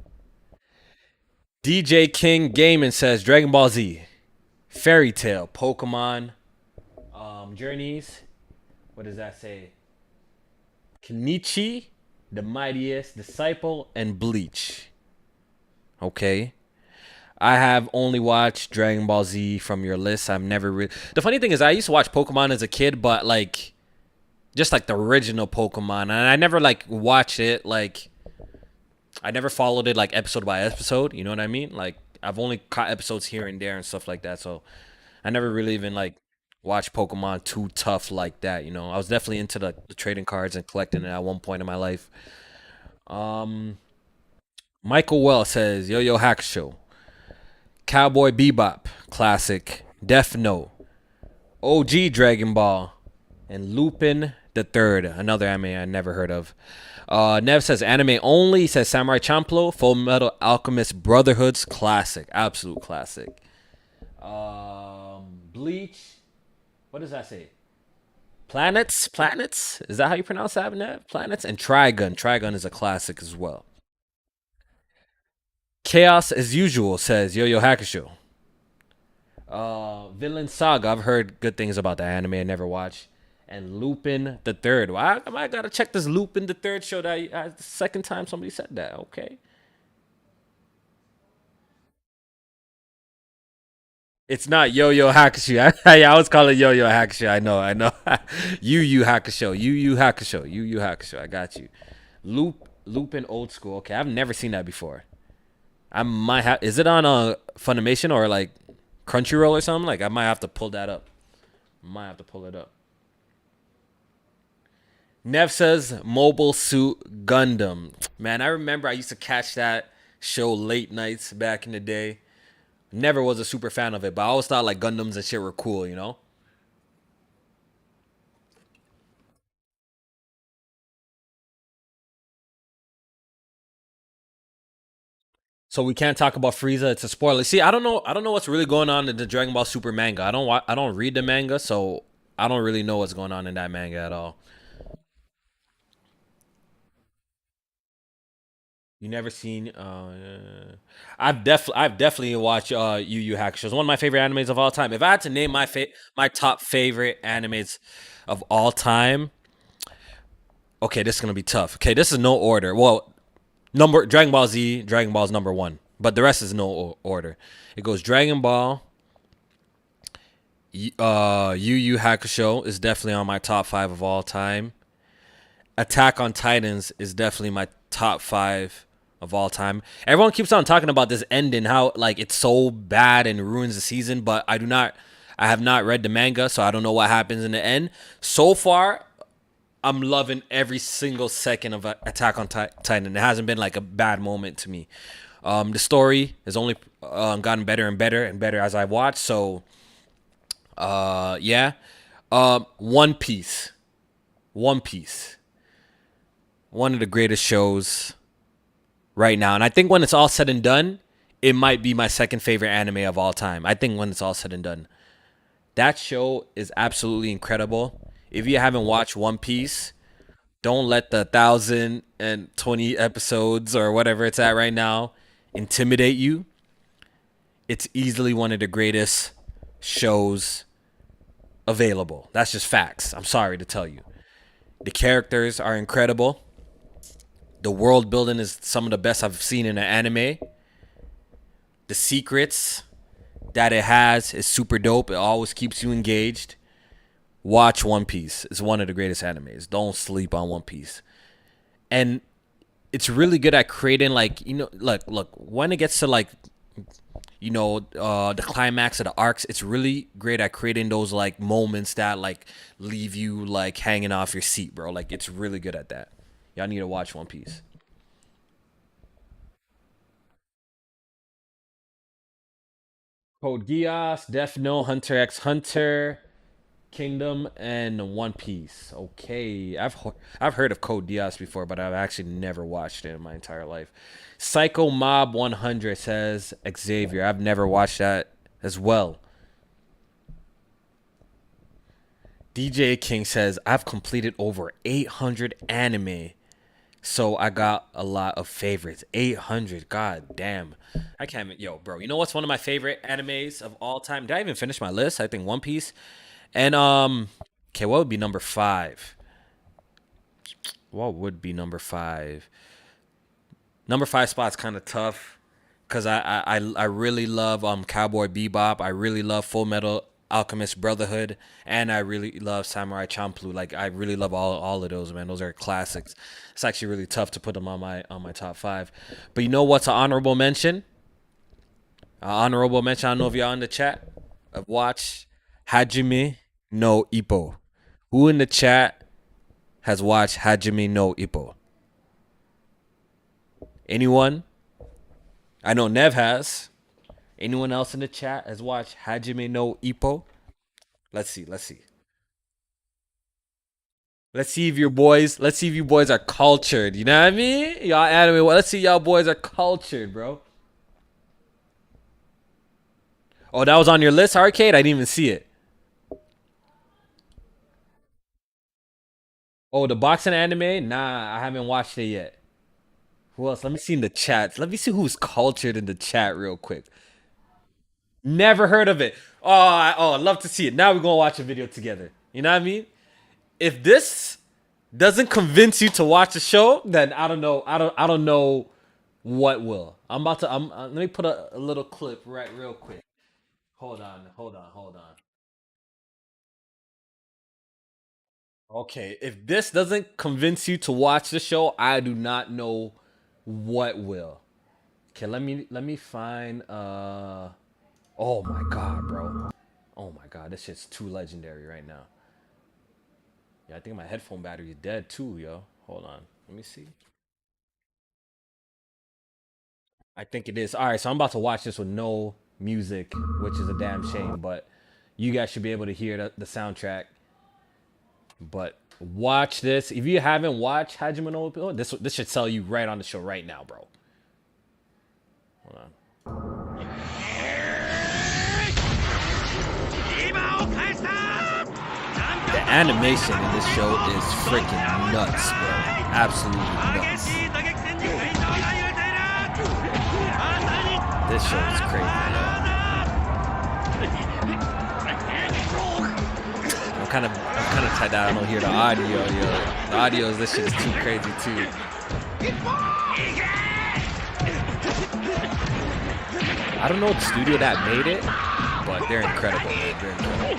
DJ King Gaming says Dragon Ball Z, Fairy Tail, Pokemon, Journeys. What does that say? Kenichi, The Mightiest Disciple, and Bleach. Okay. I have only watched Dragon Ball Z from your list. I've never really. The funny thing is, I used to watch Pokemon as a kid, but like, just like the original Pokemon, and I never like watched it. Like, I never followed it like episode by episode. You know what I mean? Like, I've only caught episodes here and there and stuff like that. So, I never really even like watched Pokemon too tough like that. You know, I was definitely into the trading cards and collecting it at one point in my life. Um, Michael Well says, "Yo Yo Hakusho, Cowboy Bebop, classic, Death Note, OG Dragon Ball, and Lupin the Third, another anime I never heard of." Nev says anime only. He says Samurai Champloo, Full Metal Alchemist Brotherhood's classic, absolute classic. Bleach. What does that say? Planets. Is that how you pronounce that, Nev? Planets and Trigun. Trigun is a classic as well. Chaos as usual says Yo Yo Hakusho. Villain Saga. I've heard good things about the anime. I never watched. And Lupin the Third. Well, I gotta check this Lupin the Third show. That the second time somebody said that. Okay. It's not Yo Yo Hakusho. I always call it Yo Yo Hakusho. I know. Yu Yu Hakusho. Yu Yu Hakusho. Yu Yu Hakusho. I got you. Lupin Old School. Okay, I've never seen that before. I might have. Is it on Funimation or like Crunchyroll or something? Like I might have to pull that up. Might have to pull it up. Nev says Mobile Suit Gundam. Man, I remember I used to catch that show late nights back in the day. Never was a super fan of it, but I always thought like Gundams and shit were cool, you know? So we can't talk about Frieza. It's a spoiler. See, I don't know what's really going on in the Dragon Ball Super manga. I don't read the manga, so I don't really know what's going on in that manga at all. You never seen? I've definitely watched Yu Yu Hakusho. It's one of my favorite animes of all time. If I had to name my top favorite animes of all time, okay, this is gonna be tough. Okay, this is no order. Well, number Dragon Ball Z, Dragon Ball is number one, but the rest is no order. It goes Dragon Ball, Yu Yu Hakusho is definitely on my top five of all time. Attack on Titans is definitely my top five of all time. Everyone keeps on talking about this ending, how like it's so bad and ruins the season, but I have not read the manga, so I don't know what happens in the end. So far, I'm loving every single second of Attack on Titan. It hasn't been like a bad moment to me. The story has only gotten better and better and better as I watch. So, yeah. One Piece. One Piece. One of the greatest shows right now. And I think when it's all said and done, it might be my second favorite anime of all time. I think when it's all said and done. That show is absolutely incredible. If you haven't watched One Piece, don't let the 1,020 episodes or whatever it's at right now intimidate you. It's easily one of the greatest shows available. That's just facts. I'm sorry to tell you. The characters are incredible. The world building is some of the best I've seen in an anime. The secrets that it has is super dope. It always keeps you engaged. Watch One Piece. It's one of the greatest animes. Don't sleep on One Piece. And it's really good at creating like, you know, look, when it gets to like, you know, the climax of the arcs, it's really great at creating those like moments that like leave you like hanging off your seat, bro. Like it's really good at that. Y'all need to watch One Piece. Code Geass, Death Note, Hunter x Hunter, Kingdom, and One Piece. Okay, I've heard of Code Geass before, but I've actually never watched it in my entire life. Psycho Mob 100 says Xavier. I've never watched that as well. DJ King says I've completed over 800 anime. So I got a lot of favorites. 800. God damn. I can't. Yo, bro. You know what's one of my favorite animes of all time? Did I even finish my list? I think One Piece. And okay, what would be number 5? What would be number 5? Number 5 spot's kind of tough because I really love Cowboy Bebop. I really love Full Metal Alchemist Brotherhood, and I really love Samurai Champloo. Like, I really love all of those, man. Those are classics. It's actually really tough to put them on my top 5. But you know what's an honorable mention? I don't know if y'all in the chat have watched Hajime no Ippo. Who in the chat has watched Hajime no Ippo? Anyone? I know Nev has. Anyone else in the chat has watched Hajime no Ippo? Let's see. Let's see if you boys are cultured. You know what I mean? Y'all anime. Let's see y'all boys are cultured, bro. Oh, that was on your list, Arcade? I didn't even see it. Oh, the boxing anime? Nah, I haven't watched it yet. Who else? Let me see in the chats. Let me see who's cultured in the chat real quick. Never heard of it. I'd love to see it. Now we're gonna watch a video together. You know what I mean? If this doesn't convince you to watch the show, then I don't know. I don't know what will. Let me put a little clip real quick. Hold on. Okay, if this doesn't convince you to watch the show, I do not know what will. Okay, let me find oh my god, bro. Oh my god, this shit's too legendary right now. Yeah, I think my headphone battery is dead too, yo. Hold on. Let me see. I think it is. Alright, so I'm about to watch this with no music, which is a damn shame, but you guys should be able to hear the soundtrack. But watch this. If you haven't watched Hajime no Ippo, this should sell you right on the show right now, bro. Hold on. The animation in this show is freaking nuts, bro. Absolutely nuts. This show is crazy, yo. I'm kind of tied out. I don't hear the audio, yo. The audio is this shit is too crazy too. I don't know the studio that made it, but they're incredible, man. They're incredible.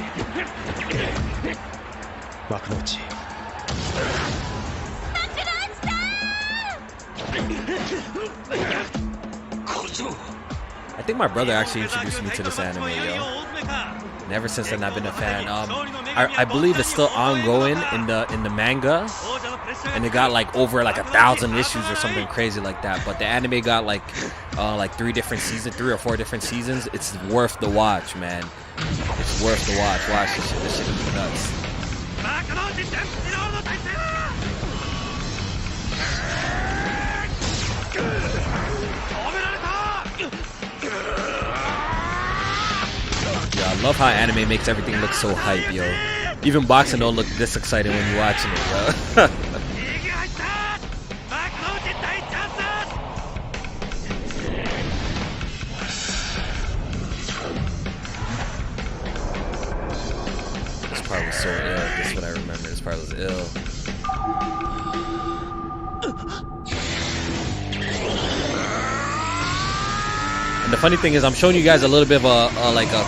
I think my brother actually introduced me to this anime, yo. And ever since then, I've been a fan. I believe it's still ongoing in the manga, and it got like over like 1,000 issues or something crazy like that. But the anime got like 3 or 4 different seasons. It's worth the watch, man. It's worth the watch. Watch this shit. This shit is nuts. Yeah, I love how anime makes everything look so hype, yo. Even boxing don't look this exciting when you're watching it, yo. This part was so ill. This is what I remember. This part was ill. And the funny thing is, I'm showing you guys a little bit of a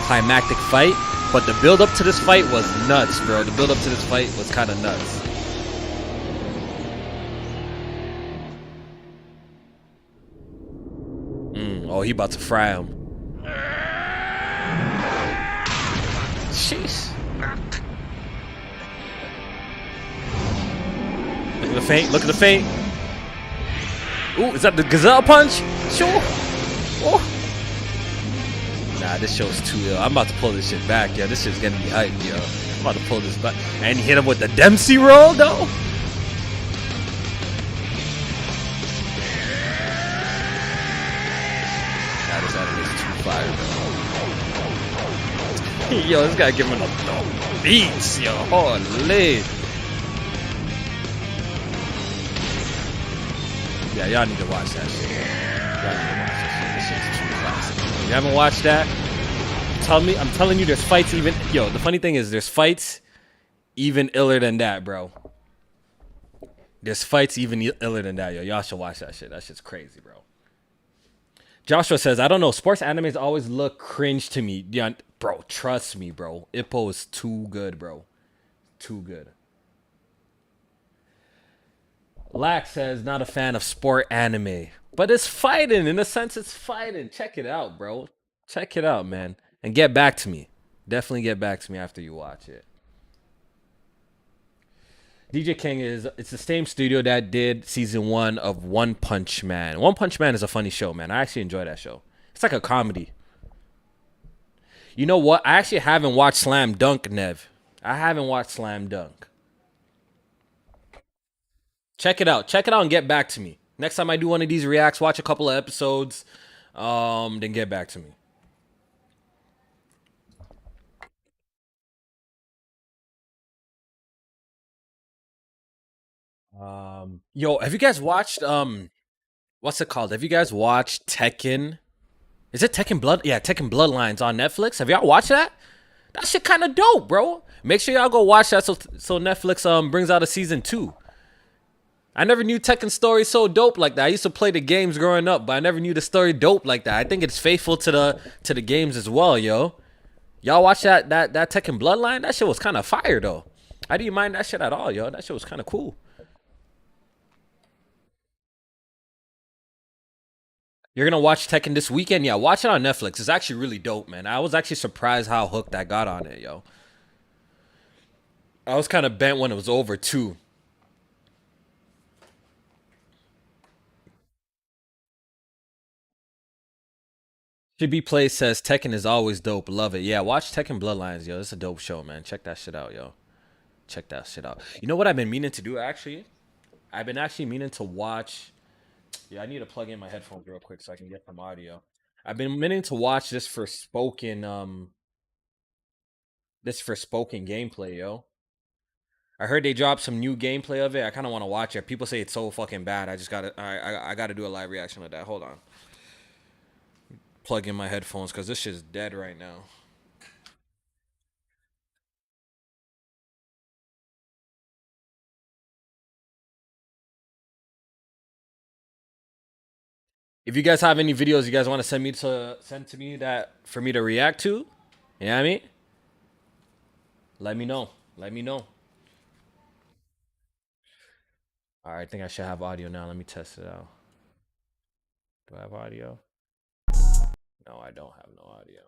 climactic fight, but the build up to this fight was nuts, bro. The build up to this fight was kind of nuts. Oh, he about to fry him. Jeez. Look at the feint. Look at the feint. Ooh, is that the gazelle punch? Sure. Oh. Nah, this show's too ill. I'm about to pull this shit back, yo. This shit's gonna be hype, yo. I'm about to pull this back. And he hit him with the Dempsey roll, though? Nah, this animation's too fire, bro. Yo, this guy giving him the beats, yo. Holy. Yeah, y'all need to watch that shit. Y'all need to watch that shit. This shit's too classic. If you haven't watched that, I'm telling you, there's fights even. Yo, the funny thing is, there's fights even iller than that, bro. There's fights even iller than that, yo. Y'all should watch that shit. That shit's crazy, bro. Joshua says, I don't know. Sports animes always look cringe to me. Yeah, bro, trust me, bro. Ippo is too good, bro. Too good. Lack says, not a fan of sport anime. But it's fighting. In a sense, it's fighting. Check it out, bro. Check it out, man. And get back to me. Definitely get back to me after you watch it. DJ King it's the same studio that did season 1 of One Punch Man. One Punch Man is a funny show, man. I actually enjoy that show. It's like a comedy. You know what? I actually haven't watched Slam Dunk, Nev. I haven't watched Slam Dunk. Check it out. Check it out and get back to me. Next time I do one of these reacts, watch a couple of episodes, then get back to me. Yo, have you guys watched what's it called? Have you guys watched Tekken? Is it Tekken Blood? Yeah, Tekken Bloodlines on Netflix. Have y'all watched that? That shit kind of dope, bro. Make sure y'all go watch that so Netflix brings out a season 2. I never knew Tekken story so dope like that. I used to play the games growing up, but I never knew the story dope like that. I think it's faithful to the games as well, yo. Y'all watch that Tekken Bloodline? That shit was kind of fire though. I didn't mind that shit at all, yo. That shit was kind of cool. You're gonna watch Tekken this weekend? Yeah, watch it on Netflix. It's actually really dope, man. I was actually surprised how hooked I got on it, yo. I was kind of bent when it was over too. Should be Play says Tekken is always dope. Love it. Yeah, watch Tekken Bloodlines, yo. It's a dope show, man. Check that shit out, yo. Check that shit out. You know what I've been meaning to do actually? I've been actually meaning to watch. Yeah, I need to plug in my headphones real quick so I can get some audio. I've been meaning to watch this for spoken gameplay, yo. I heard they dropped some new gameplay of it. I kind of want to watch it. People say it's so fucking bad. I just gotta I gotta do a live reaction of that. Hold on. Plug in my headphones because this shit's dead right now. If you guys have any videos you guys want to send to me that for me to react to, you know what I mean? Let me know. Let me know. All right, I think I should have audio now. Let me test it out. Do I have audio? No, I don't have no audio.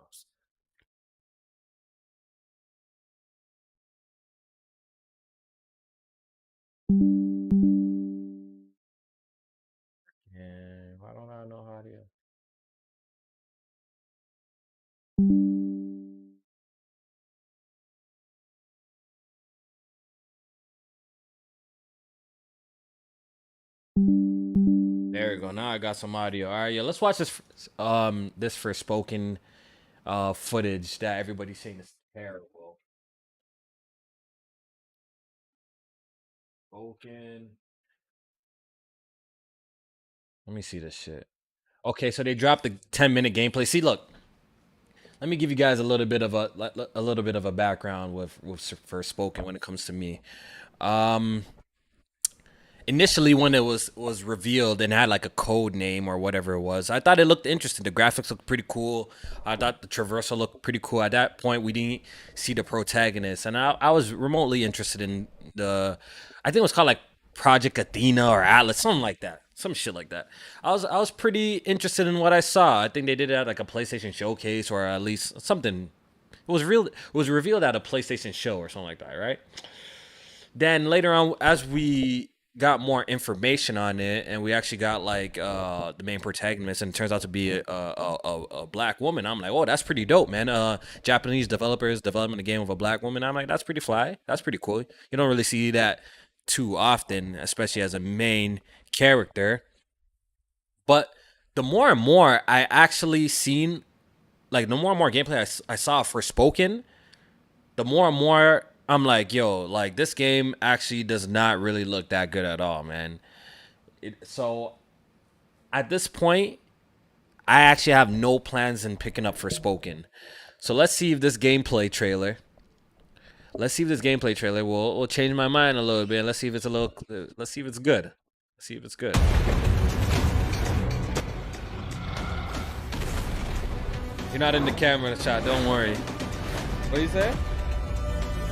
And why don't I have no audio? There we go. Now I got some audio. All right, yeah. Let's watch this Forspoken footage that everybody's saying is terrible. Spoken. Let me see this shit. Okay, so they dropped the 10-minute gameplay. See, look. Let me give you guys a little bit of a background with Forspoken when it comes to me. Initially when it was revealed and had like a code name or whatever it was, I thought it looked interesting. The graphics looked pretty cool. I thought the traversal looked pretty cool. At that point we didn't see the protagonist, and I was remotely interested in I think it was called like Project Athena or Atlas, something like that, some shit like that. I was pretty interested in what I saw. I think they did it at like a PlayStation showcase, or at least something. It was revealed at a PlayStation show or something like that, right? Then later on, as we got more information on it, and we actually got like the main protagonist, and it turns out to be a black woman. I'm like, oh, that's pretty dope, man. Japanese developers developing a game with a black woman. I'm like, that's pretty fly. That's pretty cool. You don't really see that too often, especially as a main character. But the more and more I actually seen, like the more and more gameplay I saw for Spoken, the more and more I'm like, yo, like this game actually does not really look that good at all, man. So at this point, I actually have no plans in picking up Forspoken. So let's see if this gameplay trailer Let's see if this gameplay trailer will change my mind a little bit. Let's see if it's good. Let's see if it's good. You're not in the camera shot. Don't worry. What you say?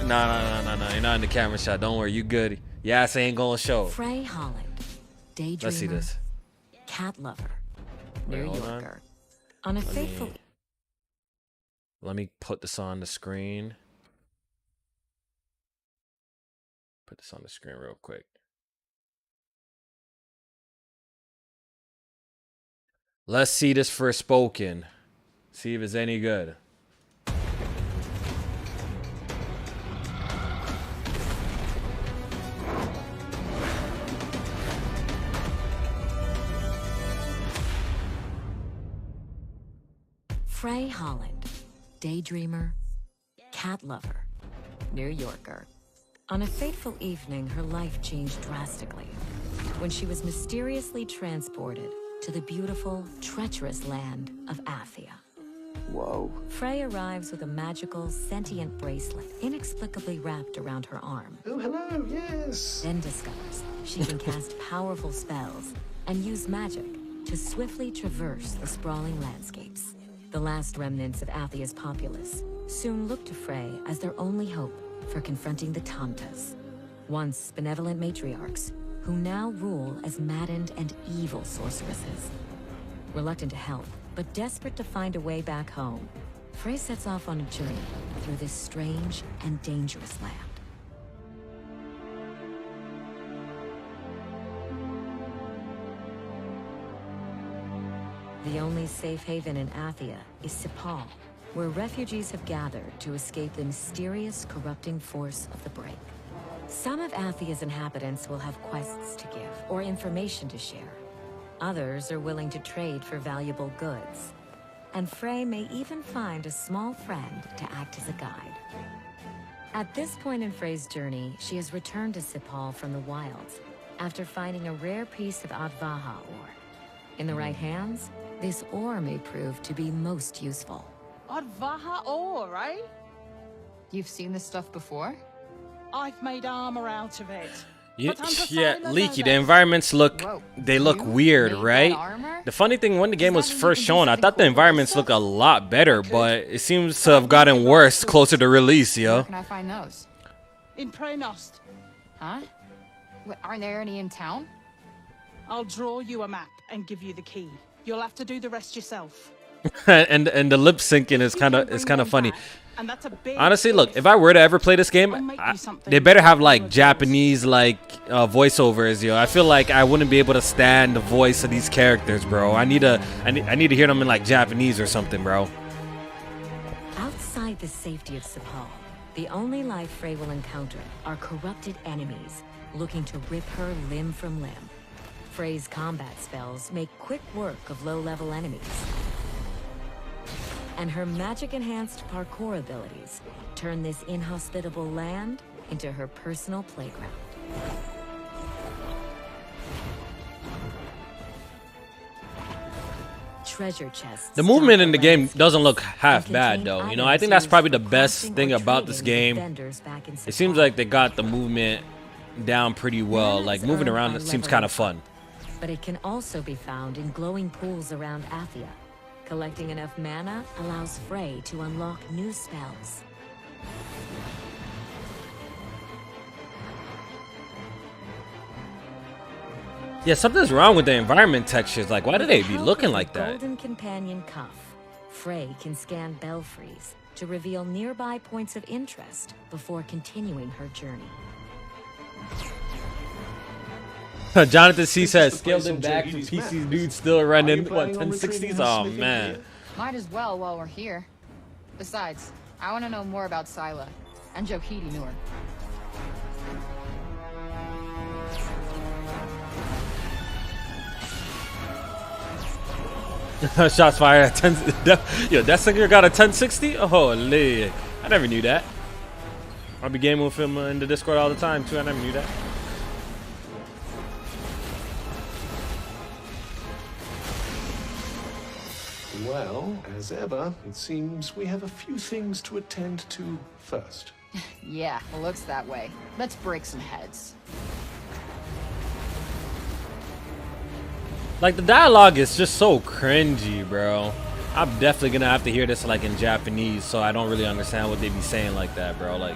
No. You're not in the camera shot. Don't worry. You good. Your ass ain't gonna show. Frey Holland, daydreamer. Let's see this. Cat lover, Wait, New hold Yorker. On a fateful. Let me put this on the screen. Put this on the screen real quick. Let's see this Forspoken. See if it's any good. Frey Holland, daydreamer, cat lover, New Yorker. On a fateful evening, her life changed drastically when she was mysteriously transported to the beautiful, treacherous land of Athia. Whoa. Frey arrives with a magical, sentient bracelet inexplicably wrapped around her arm. Oh, hello, yes. Then discovers she can cast powerful spells and use magic to swiftly traverse the sprawling landscapes. The last remnants of Athia's populace soon look to Frey as their only hope for confronting the Tantas, once benevolent matriarchs who now rule as maddened and evil sorceresses. Reluctant to help, but desperate to find a way back home, Frey sets off on a journey through this strange and dangerous land. The only safe haven in Athia is Sepal, where refugees have gathered to escape the mysterious, corrupting force of the Break. Some of Athia's inhabitants will have quests to give or information to share. Others are willing to trade for valuable goods. And Frey may even find a small friend to act as a guide. At this point in Frey's journey, she has returned to Sepal from the wilds after finding a rare piece of Advaha ore. In the right hands, this ore may prove to be most useful. Advaha ore, right? You've seen this stuff before? I've made armor out of it. Yeah, But I'm just yeah, saying, Leaky. no, The environments look, Whoa, they look you weird, made that right? armor? The funny thing, when the game was that mean first you can do shown, I something thought the cool with environments this looked a stuff? lot better, but it seems to have gotten worse closer to release, Where yo. can I find those? In Prenost, Huh? What, aren't there any in town? I'll draw you a map and give you the key. You'll have to do the rest yourself. and the lip syncing is You kind can of bring them funny. back, and that's a big Honestly, look, if. if I were to ever play this I'll game, make you something they better have like good. Japanese voiceovers, yo. I feel like I wouldn't be able to stand the voice of these characters, bro. I need to hear them in like Japanese or something, bro. Outside the safety of Sepal, the only life Frey will encounter are corrupted enemies looking to rip her limb from limb. Frey's combat spells make quick work of low-level enemies. And her magic-enhanced parkour abilities turn this inhospitable land into her personal playground. Treasure chests. The movement in the game landscape doesn't look and half bad contain though. You know, I items think that's used probably for the best crafting thing or about this trading with game. vendors back in It seems Sepal. like they got the movement down pretty well. Mana Like is moving earned around, by it seems leveling kind of up. fun. But it can also be found in glowing pools around Athia. Collecting enough mana allows Frey to unlock new spells. Yeah, something's wrong with the environment textures. Like, why do they be With the looking help like of the that? Golden Companion Cuff, Frey can scan belfries to reveal nearby points of interest before continuing her journey. Jonathan C says, Just to play scaled it some back to JD's PC's map. dude still Are you running, what, planning on 1060s? retrieving Oh, his sniffing man. gear? Might as well while we're here. Besides, I want to know more about Scylla and Jokiti Noor. Shots fired at 10. Yo, that singer got a 1060? Holy. I never knew that. I'll be gaming with him in the Discord all the time, too. I never knew that. Well, as ever, it seems we have a few things to attend to first. Yeah, it looks that way. Let's break some heads. Like, the dialogue is just so cringy, bro. I'm definitely gonna have to hear this like in Japanese, so I don't really understand what they be saying like that, bro. Like,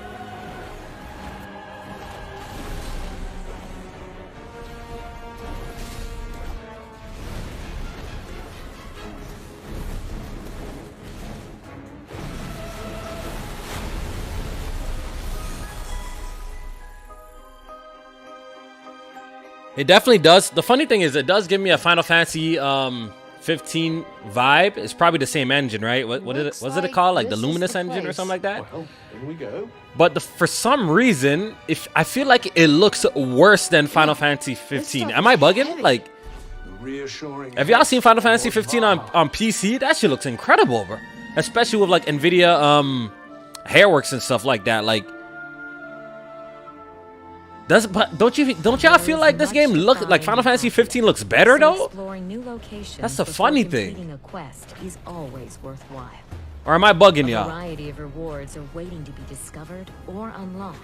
it definitely does. The funny thing is, it does give me a Final Fantasy 15 vibe. It's probably the same engine, right? What is it? Was it called? Like the Luminous engine or something like that? Well, here we go. But for some reason, if I feel like it looks worse than Final Fantasy 15. Am I bugging? Like, Reassuring. have y'all seen Final Fantasy 15 on PC? That shit looks incredible, bro. Especially with like Nvidia hairworks and stuff like that. Like, but don't y'all feel like this game look like Final Fantasy 15 looks better though? That's the funny thing. A quest is always worthwhile. Or am I bugging A y'all? variety of rewards are waiting to be discovered or unlocked,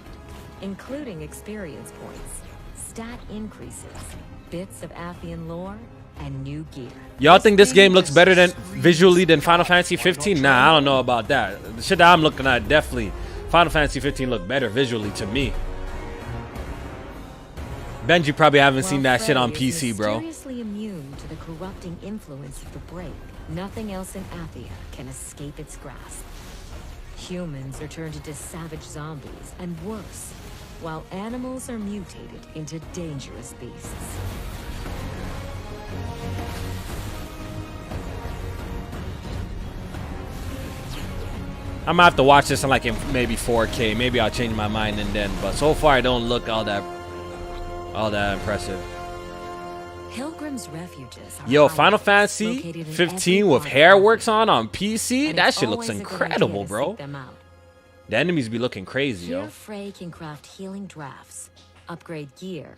including experience points, stat increases, bits of Athian lore, and new gear. Y'all think this game looks better than visually than Final Fantasy 15? Nah, I don't know about that. The shit that I'm looking at, definitely Final Fantasy 15 look better visually to me. Benji probably haven't seen that shit on PC, bro. Mysteriously immune to the corrupting influence of the break, nothing else in Athia can escape its grasp. Humans are turned into savage zombies and worse, while animals are mutated into dangerous beasts. I'm gonna have to watch this in like maybe 4K. Maybe I'll change my mind and then. But so far, it don't look all that impressive. Pilgrim's refuges are Yo, highways Final Fantasy located in 15 every with part of hairworks Athia, on PC. and That it's shit looks always a good incredible, idea to bro. seek them out. The enemies be looking crazy, Here, yo. Frey can craft healing drafts, upgrade gear,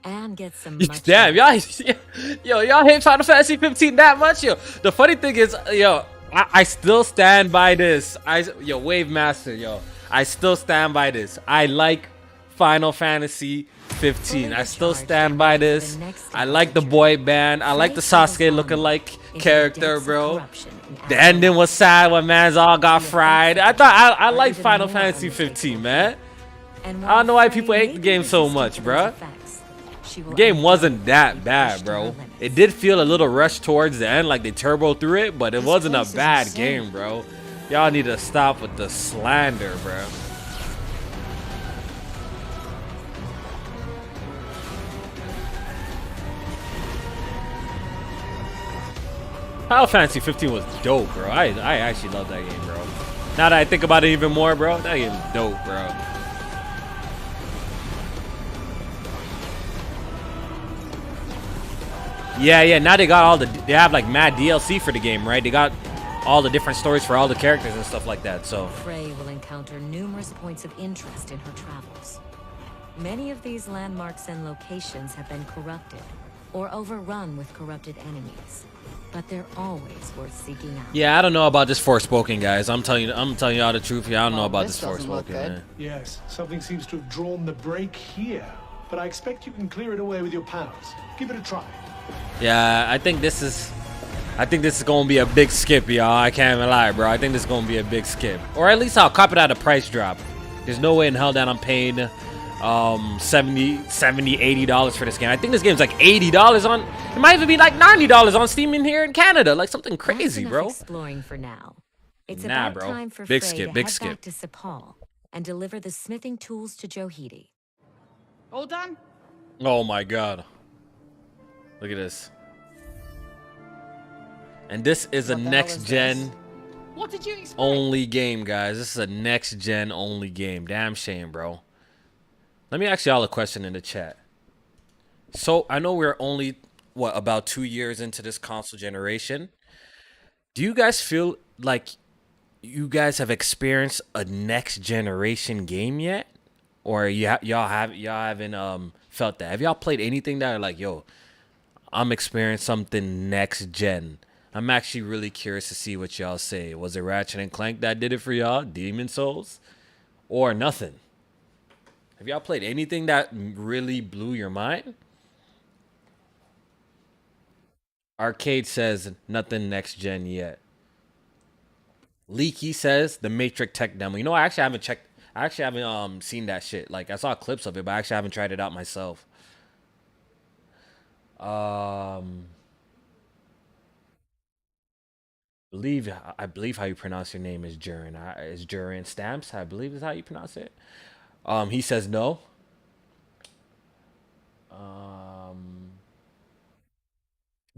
and get some. Damn, y'all hate Final Fantasy 15 that much, yo. The funny thing is, yo, I still stand by this. Wave Master, yo, I still stand by this. I like Final Fantasy 15. I still stand by this. I like the boy band. I like the Sasuke looking like character, bro. The ending was sad when man's all got fried. I like Final Fantasy 15, man. I don't know why people hate the game so much, bro. The game wasn't that bad, bro. It did feel a little rushed towards the end, like they turbo through it, but it wasn't a bad game, bro. Y'all need to stop with the slander, bro. Final Fantasy 15 was dope, bro. I actually love that game, bro. Now that I think about it even more, bro, that game is dope, bro. Yeah, now they have like mad DLC for the game, right? They got all the different stories for all the characters and stuff like that, so. Frey will encounter numerous points of interest in her travels. Many of these landmarks and locations have been corrupted or overrun with corrupted enemies, but they're always worth seeking out. Yeah, I don't know about this Forspoken, guys. I'm telling y'all the truth. Yeah, I don't know about this Forspoken, man. Yes, something seems to have drawn the break here, but I expect you can clear it away with your powers. Give it a try. Yeah, I think this is gonna be a big skip, y'all. I can't even lie, bro. I think this is gonna be a big skip, or at least I'll cop it at a price drop. There's no way in hell that I'm paying $70, $80 for this game. I think this game's like $80 on. It might even be like $90 on Steam in here in Canada, like something crazy, bro. Exploring for now. It's Nah, about bro. time for Big Frey skip, to big head skip. back to Sepal and deliver the smithing tools to Johidi. All done? Oh my god. Look at this. And this is a What the hell is next gen this? What did you expect? only game, guys. This is a next gen only game. Damn shame, bro. Let me ask y'all a question in the chat. So I know we're only about 2 years into this console generation. Do you guys feel like you guys have experienced a next generation game yet, or y'all haven't felt that? Have y'all played anything that are like, yo, I'm experiencing something next gen? I'm actually really curious to see what y'all say. Was it Ratchet and Clank that did it for y'all? Demon Souls? or nothing. Have y'all played anything that really blew your mind? Arcade says nothing next gen yet. Leaky says the Matrix tech demo. You know, I actually haven't checked. I actually haven't seen that shit. Like I saw clips of it, but I actually haven't tried it out myself. I believe how you pronounce your name is Jurin. Is Jurin Stamps? I believe is how you pronounce it. He says no.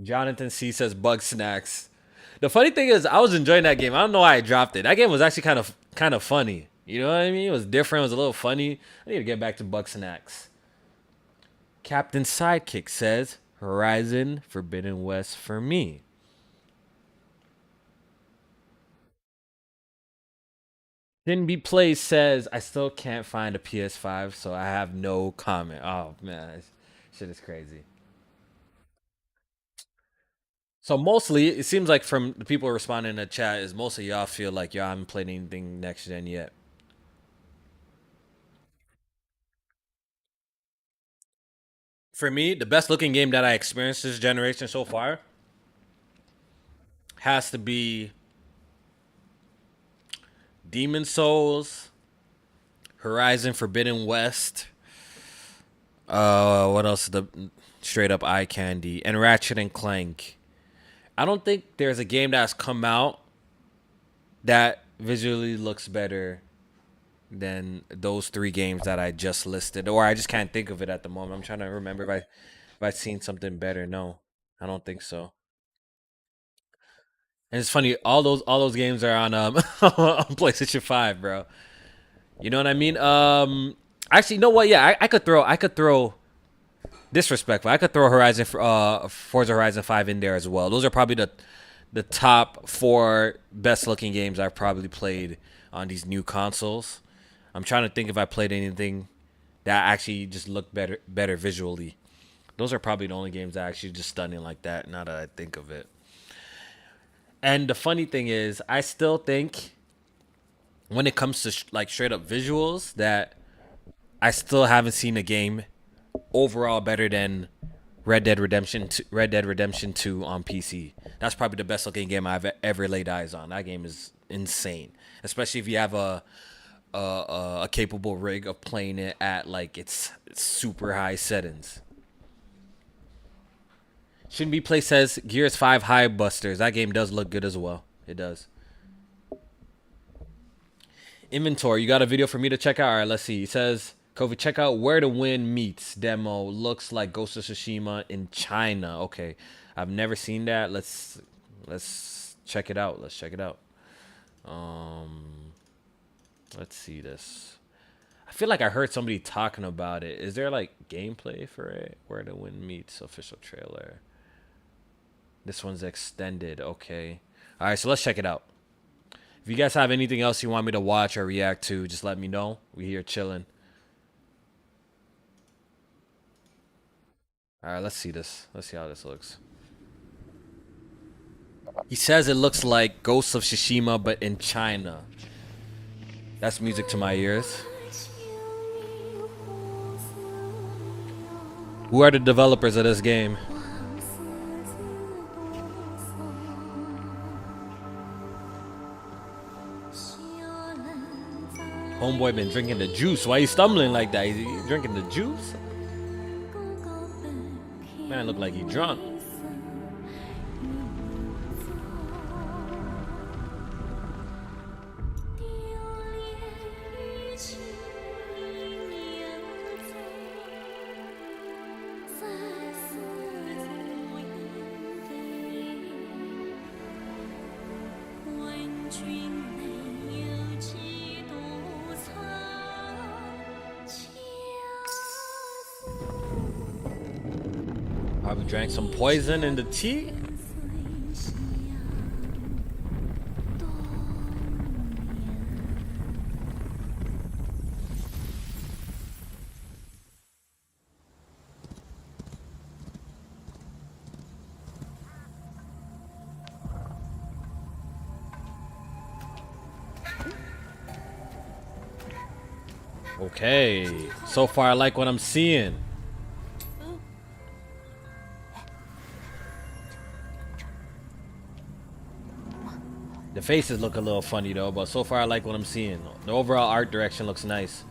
Jonathan C says bug snacks. The funny thing is, I was enjoying that game. I don't know why I dropped it. That game was actually kind of funny. You know what I mean? It was different. It was a little funny. I need to get back to bug snacks. Captain Sidekick says Horizon Forbidden West for me. Dinby Plays says I still can't find a PS5, so I have no comment. Oh man, this shit is crazy. So mostly, it seems like from the people responding in the chat is most of y'all feel like y'all haven't played anything next gen yet. For me, the best looking game that I experienced this generation so far has to be Demon Souls, Horizon Forbidden West. What else? The straight up eye candy and Ratchet and Clank. I don't think there's a game that's come out that visually looks better than those three games that I just listed, or I just can't think of it at the moment. I'm trying to remember if I've seen something better. No, I don't think so. And it's funny, all those games are on on PlayStation 5, bro. You know what I mean? Actually, you know what? Yeah, I could throw disrespectful. I could throw Forza Horizon 5 in there as well. Those are probably the top 4 best looking games I've probably played on these new consoles. I'm trying to think if I played anything that actually just looked better visually. Those are probably the only games that are actually just stunning like that, now that I think of it. And the funny thing is, I still think when it comes to like straight up visuals, that I still haven't seen a game overall better than Red Dead Redemption 2 on PC. That's probably the best looking game I've ever laid eyes on. That game is insane, especially if you have a capable rig of playing it at like its super high settings. Shouldn't be play says Gears 5 High Busters. That game does look good as well. It does. Inventory. You got a video for me to check out? All right, let's see. It says, Kofi, check out Where the Wind Meets demo. Looks like Ghost of Tsushima in China. Okay. I've never seen that. Let's check it out. Let's check it out. Let's see this. I feel like I heard somebody talking about it. Is there like gameplay for it? Where the Wind Meets official trailer. This one's extended. Okay. All right, so let's check it out. If you guys have anything else you want me to watch or react to, just let me know. We here chilling. All right, let's see this. Let's see how this looks. He says it looks like Ghost of Tsushima, but in China. That's music to my ears. Who are the developers of this game? Homeboy been drinking the juice. Why you stumbling like that? He drinking the juice? Man, look like he drunk. Probably drank some poison in the tea. Okay, so far I like what I'm seeing. The faces look a little funny though, but so far I like what I'm seeing. The overall art direction looks nice.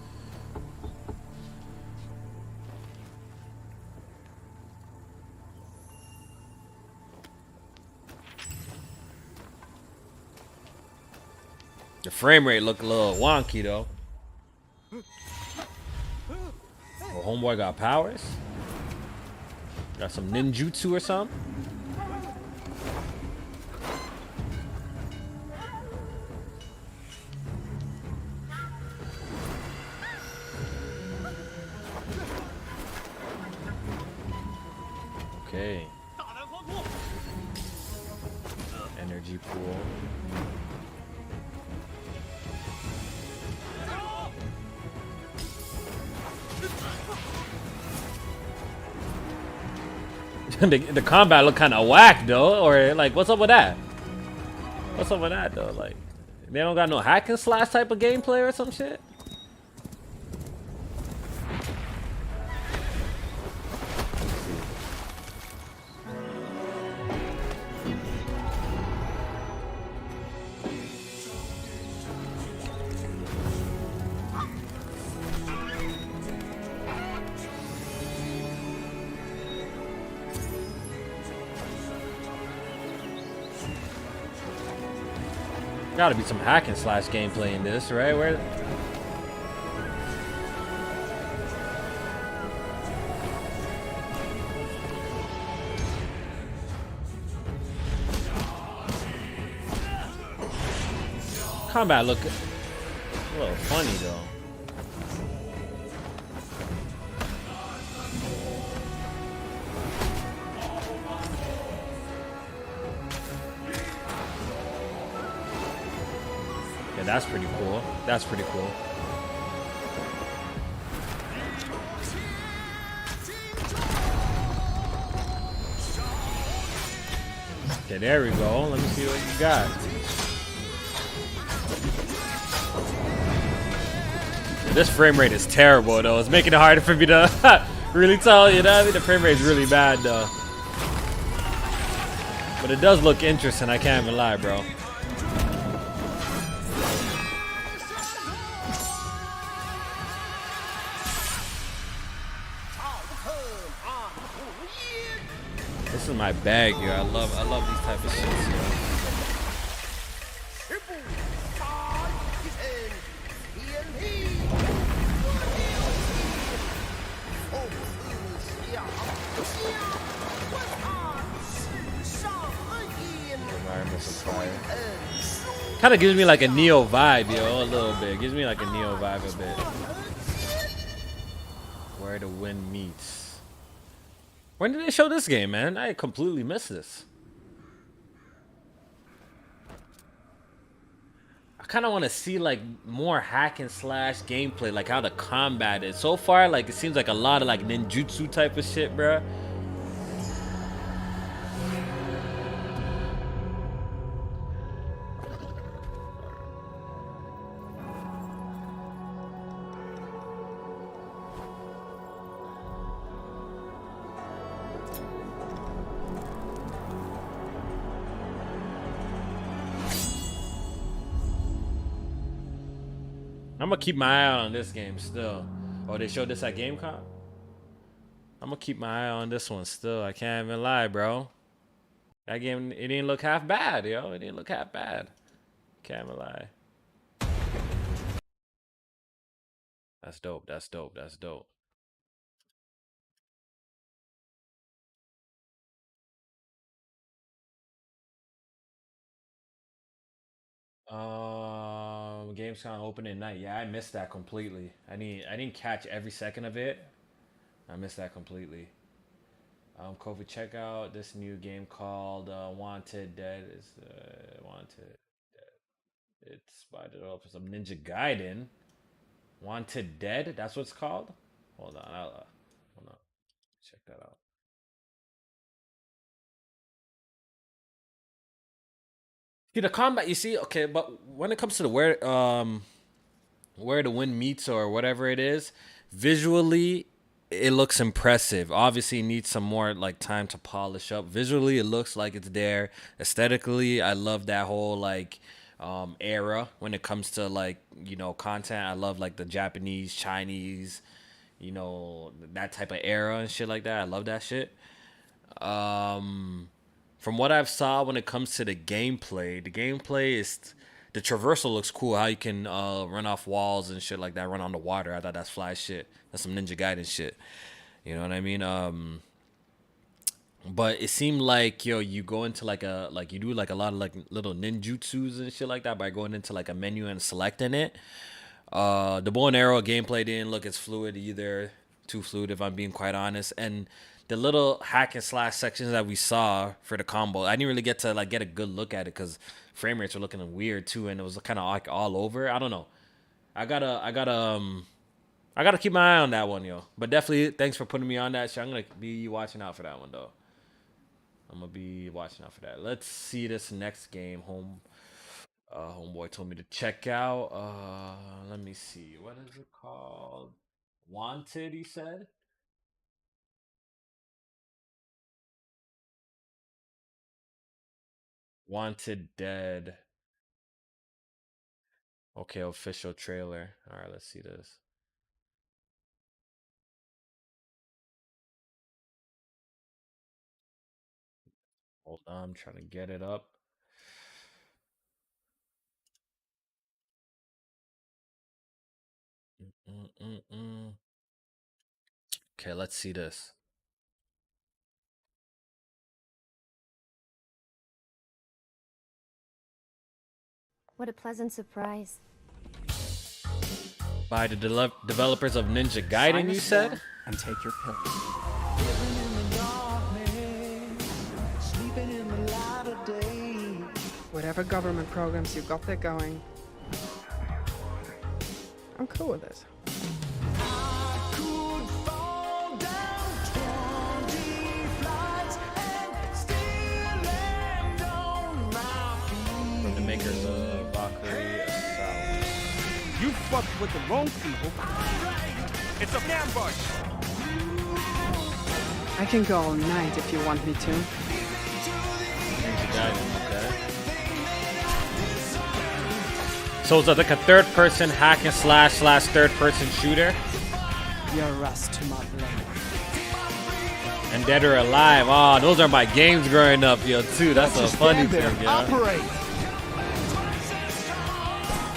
The frame rate look a little wonky though. Oh, homeboy got powers? Got some ninjutsu or something? Okay. Energy pool. the combat look kind of whack though, or like what's up with that? What's up with that though? Like they don't got no hack and slash type of gameplay or some shit? Gotta be some hack and slash gameplay in this, right? Where? Combat look a little funny though. Yeah, that's pretty cool. That's pretty cool. Okay, there we go. Let me see what you got. This frame rate is terrible though. It's making it harder for me to really tell, you know what I mean? The frame rate is really bad though. But it does look interesting, I can't even lie, bro. This is my bag, yo. I love these type of shits, yo. Kind of gives me like a Neo vibe, yo, a little bit. Gives me like a Neo vibe a bit. Where the wind meets. When did they show this game, man? I completely missed this. I kind of want to see like more hack and slash gameplay, like how the combat is. So far, like it seems like a lot of like ninjutsu type of shit, bruh. I'm gonna keep my eye on this game still. Oh, they showed this at Gamecom? I'm gonna keep my eye on this one still. I can't even lie, bro. That game, it didn't look half bad, yo. It didn't look half bad. Can't even lie. That's dope. That's dope. That's dope. Gamescom opening night. Yeah, I missed that completely. I didn't catch every second of it. I missed that completely. Kofi, check out this new game called Wanted Dead. Is Wanted Dead. It's by the developers of Ninja Gaiden. Wanted Dead. That's what it's called. Hold on. Hold on. Check that out. See the combat. You see, okay, but when it comes to the where the wind meets or whatever it is, visually it looks impressive. Obviously, it needs some more like time to polish up. Visually, it looks like it's there. Aesthetically, I love that whole like era when it comes to like content. I love like the Japanese, Chinese, that type of era and shit like that. I love that shit. From what I've saw when it comes to the gameplay is the traversal looks cool. How you can run off walls and shit like that, run on the water. I thought that's fly shit. That's some Ninja Gaiden shit. You know what I mean? But it seemed like you go into like you do like a lot of like little ninjutsus and shit like that by going into like a menu and selecting it. The bow and arrow gameplay didn't look as fluid either. Too fluid, if I'm being quite honest. And the little hack and slash sections that we saw for the combo, I didn't really get to like get a good look at it because frame rates were looking weird too, and it was kind of like all over. I don't know. I gotta keep my eye on that one, yo. But definitely, thanks for putting me on that shit. I'm gonna be watching out for that one though. I'm gonna be watching out for that. Let's see this next game. Homeboy told me to check out. Let me see. What is it called? Wanted, he said. Wanted Dead. Okay, official trailer. All right, let's see this. Hold on, I'm trying to get it up. Mm-mm-mm. Okay, let's see this. What a pleasant surprise. By the developers of Ninja Gaiden, you said? And take your pill. Whatever government programs you've got there going, I'm cool with it. From the makers of Valkyrie Assault. You fucked with the wrong people. It's an ambush. I can go all night if you want me to. Ninja Gaiden, okay. So it's like a third-person hack and slash third-person shooter. You're rust to my blade. And Dead or Alive. Oh, those are my games growing up, yo, too. That's a funny thing, yo. Operate.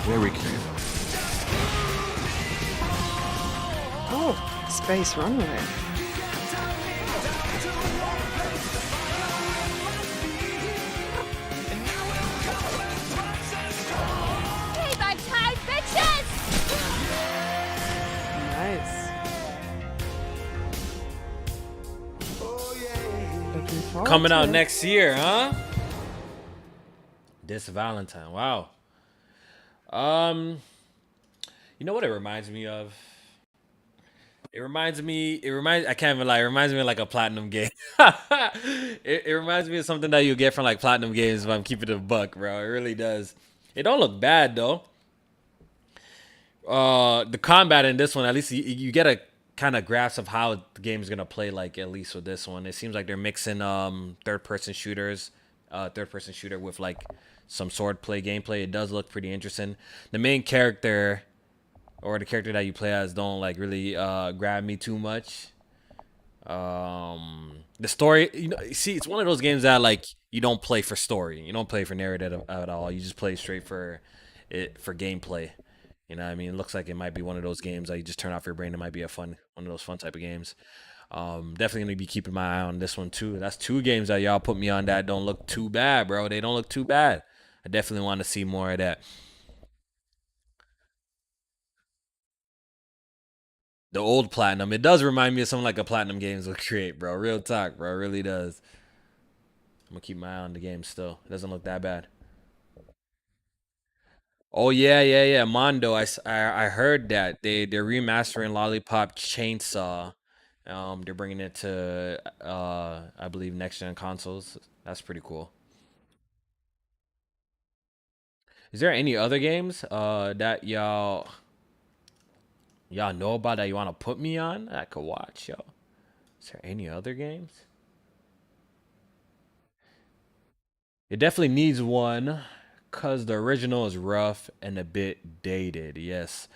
Very clear. Oh, space runway. Payback time, bitches! Nice. Looking forward Coming to out it. next year, huh? This Valentine. Wow. You know what it reminds me of? I can't even lie, it reminds me of like a platinum game. It reminds me of something that you get from like platinum games if I'm keeping it a buck, bro. It really does. It don't look bad though. The combat in this one, at least you get a kind of grasp of how the game is gonna play, like at least with this one. It seems like they're mixing third person shooter with like some sword play gameplay. It does look pretty interesting. The main character or the character that you play as don't like really grab me too much. The story, see, it's one of those games that like you don't play for story, you don't play for narrative at all. You just play straight for gameplay. You know what I mean? It looks like it might be one of those games that you just turn off your brain. It might be one of those fun type of games. Definitely gonna be keeping my eye on this one too. That's two games that y'all put me on that don't look too bad, bro. They don't look too bad. I definitely want to see more of that. The old platinum. It does remind me of something like a platinum games would create, bro. Real talk, bro. It really does. I'm gonna keep my eye on the game still. It doesn't look that bad. Oh yeah. Mondo. I heard that they're remastering Lollipop Chainsaw. They're bringing it to I believe next gen consoles. That's pretty cool. Is there any other games that y'all y'all know about that you want to put me on that I could watch, yo? Is there any other games? It definitely needs one, cause the original is rough and a bit dated. Yes,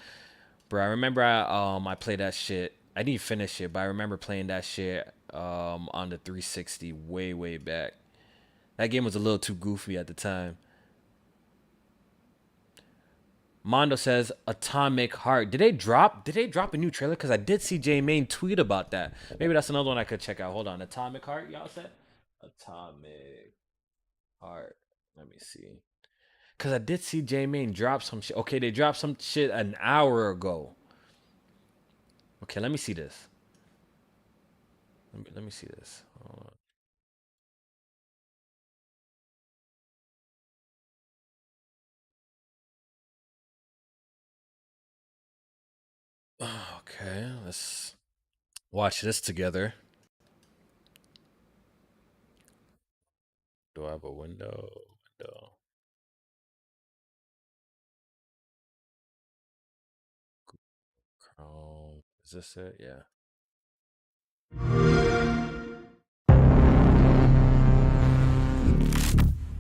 bro. I remember I played that shit. I didn't finish it, but I remember playing that shit on the 360 way back. That game was a little too goofy at the time. Mondo says Atomic Heart. Did they drop a new trailer? Because I did see J Main tweet about that. Maybe that's another one I could check out. Hold on. Atomic Heart, y'all said? Atomic Heart. Let me see. Because I did see J Main drop some shit. Okay, they dropped some shit an hour ago. Okay, let me see this. Let me see this. Hold on. Okay, let's watch this together. Do I have a window? Chrome. Is this it? Yeah.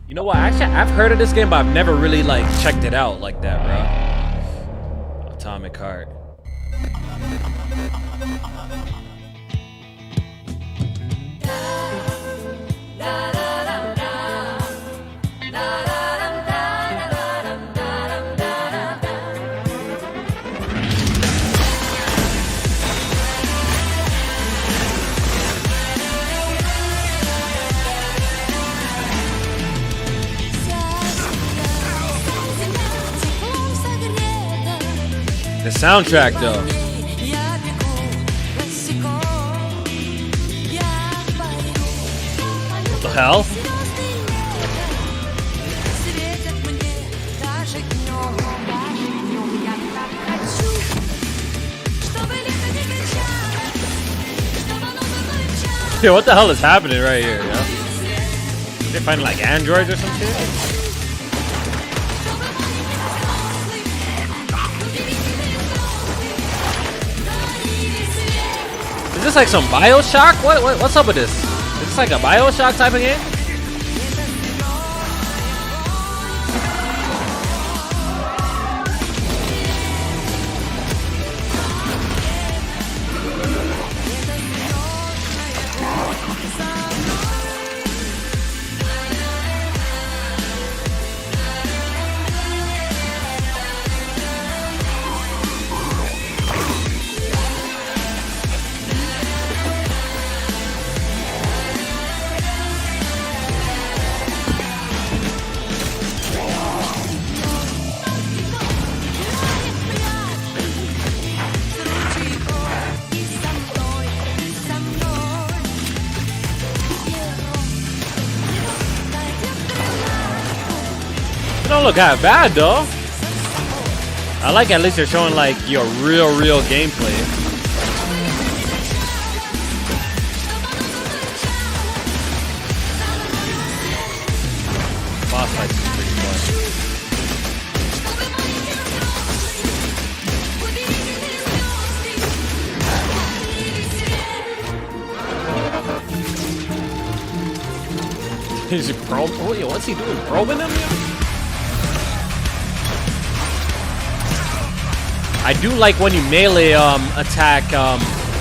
You know what? Actually, I've heard of this game, but I've never really like checked it out like that, bro. Atomic Heart. The soundtrack, though. What the hell? Yo, what the hell is happening right here, yo? They finding like androids or some shit? Is this like some BioShock? What's up with this? Is this like a BioShock type of game? It don't look that bad though. I like at least they're showing like your real gameplay. Boss fights is pretty fun. Is he probe? Oh, yeah, what's he doing? Probing him? I do like when you melee attack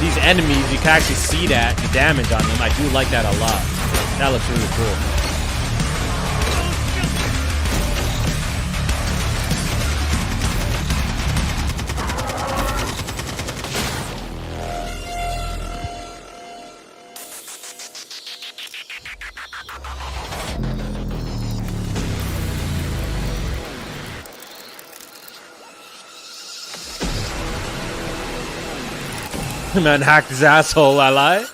these enemies, you can actually see that, the damage on them. I do like that a lot. That looks really cool. Man hacked his asshole, I lie.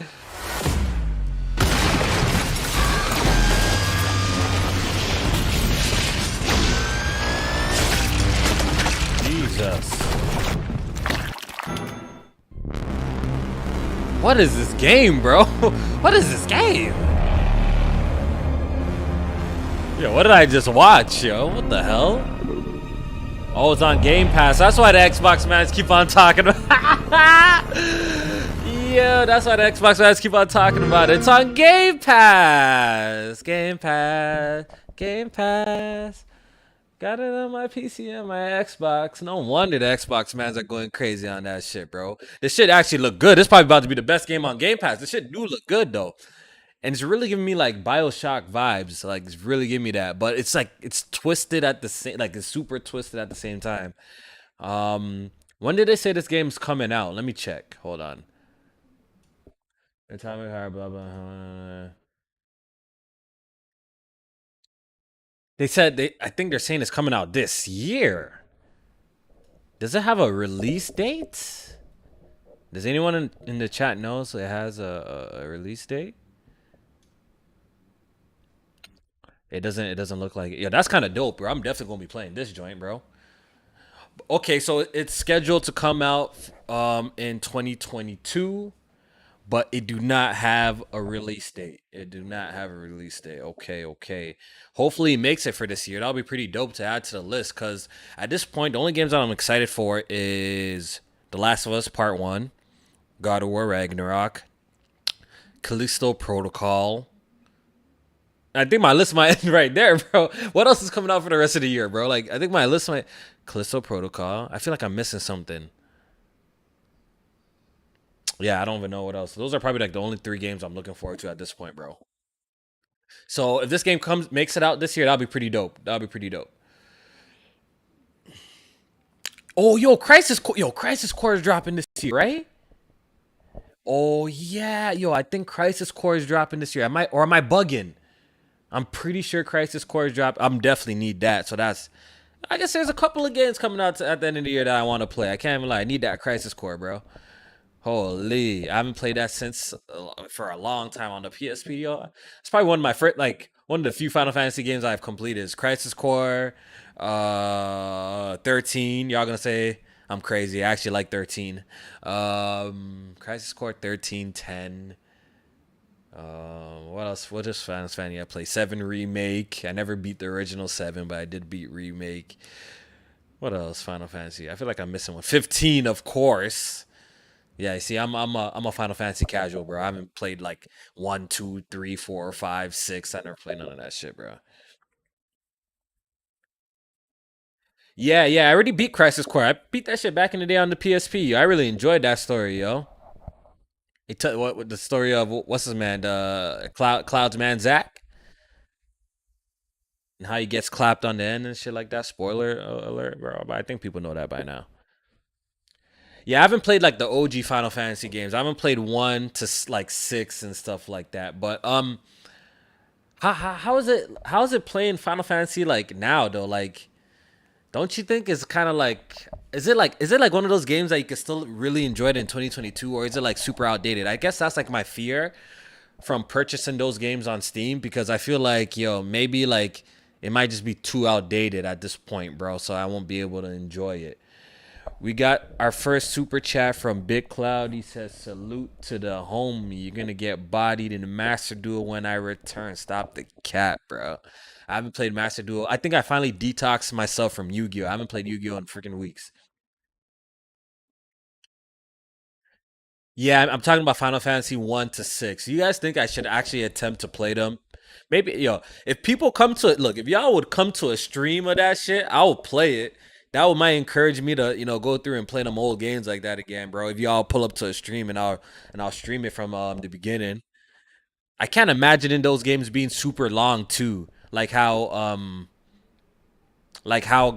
Jesus. What is this game, bro? What is this game? Yo, what did I just watch, yo? What the hell? Oh, it's on Game Pass. That's why the Xbox mans keep on talking about. Yeah, that's why the Xbox mans keep on talking about it. It's on Game Pass. Game Pass. Game Pass. Got it on my PC and my Xbox. No wonder the Xbox mans are going crazy on that shit, bro. This shit actually look good. This probably about to be the best game on Game Pass. This shit do look good though. And it's really giving me like BioShock vibes. Like it's really giving me that. But it's like it's twisted at the same, like it's super twisted at the same time. When did they say this game's coming out? Let me check. Hold on. Atomic Heart, blah blah. They said I think they're saying it's coming out this year. Does it have a release date? Does anyone in the chat know so it has a release date? It doesn't look like it. Yeah, that's kind of dope, bro. I'm definitely gonna be playing this joint, bro. Okay, so it's scheduled to come out in 2022, but it do not have a release date. It do not have a release date. Okay. Hopefully it makes it for this year. That'll be pretty dope to add to the list because at this point, the only games that I'm excited for is The Last of Us Part 1, God of War Ragnarok, Callisto Protocol. I think my list might end right there, bro. What else is coming out for the rest of the year, bro? Like, I think my list might... Callisto Protocol. I feel like I'm missing something. Yeah, I don't even know what else. Those are probably like the only 3 games I'm looking forward to at this point, bro. So if this game makes it out this year, that'll be pretty dope. Oh, Crisis Core is dropping this year, right? Oh yeah, I think Crisis Core is dropping this year. Am I bugging? I'm pretty sure Crisis Core is dropped. I'm definitely need that. So I guess there's a couple of games coming out at the end of the year that I want to play. I can't even lie. I need that Crisis Core, bro. Holy, I haven't played that since for a long time on the PSP. Yo, it's probably one of my first, like one of the few Final Fantasy games I've completed is Crisis Core, 13. Y'all gonna say I'm crazy? I actually like 13. Crisis Core 13, 10. What else? What is Final Fantasy I play? 7 Remake. I never beat the original 7, but I did beat Remake. What else? Final Fantasy. I feel like I'm missing one. 15, of course. Yeah, you see, I'm a Final Fantasy casual, bro. I haven't played like 1, 2, 3, 4, 5, 6. I never played none of that shit, bro. Yeah, I already beat Crisis Core. I beat that shit back in the day on the PSP. I really enjoyed that story, yo. What the story of what's his man, Cloud's man Zach, and how he gets clapped on the end and shit like that. Spoiler alert, bro. But I think people know that by now. Yeah, I haven't played like the OG Final Fantasy games. I haven't played 1 to like 6 and stuff like that. But how is it playing Final Fantasy like now though? Like, don't you think it's kind of like is it like one of those games that you can still really enjoy it in 2022, or is it like super outdated? I guess that's like my fear from purchasing those games on Steam, because I feel like maybe like it might just be too outdated at this point, bro. So I won't be able to enjoy it. We got our first super chat from Big Cloud. He says, salute to the homie. You're going to get bodied in the Master Duel when I return. Stop the cap, bro. I haven't played Master Duel. I think I finally detoxed myself from Yu-Gi-Oh! I haven't played Yu-Gi-Oh! In freaking weeks. Yeah, I'm talking about Final Fantasy 1 to 6. You guys think I should actually attempt to play them? Maybe, if people come to it, look, if y'all would come to a stream of that shit, I will play it. That might encourage me to, go through and play them old games like that again, bro. If y'all pull up to a stream and I'll stream it from the beginning. I can't imagine in those games being super long too, like how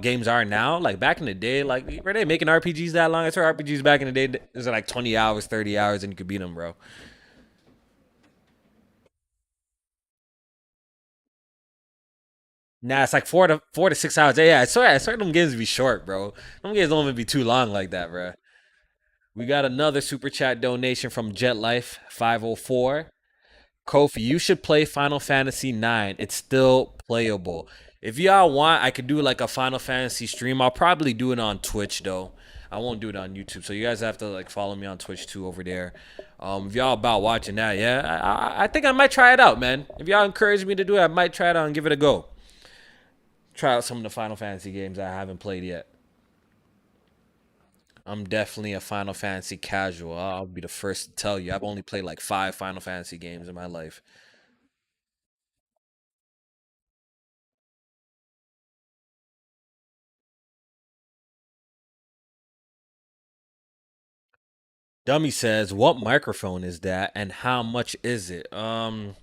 games are now. Like back in the day, like were they making RPGs that long? I saw RPGs back in the day. It was like 20 hours, 30 hours, and you could beat them, bro. Nah, it's like 4 to 6 hours. Yeah, I swear them games be short, bro. Them games don't even be too long like that, bro. We got another super chat donation from Jet Life 504. Kofi, you should play Final Fantasy 9. It's still playable. If y'all want, I could do like a Final Fantasy stream. I'll probably do it on Twitch though. I won't do it on YouTube. So you guys have to like follow me on Twitch too over there. If y'all about watching that, yeah, I think I might try it out, man. If y'all encourage me to do it, I might try it out and give it a go. Try out some of the Final Fantasy games I haven't played yet. I'm definitely a Final Fantasy casual. I'll be the first to tell you. I've only played like 5 Final Fantasy games in my life. Dummy says, "What microphone is that, and how much is it?" What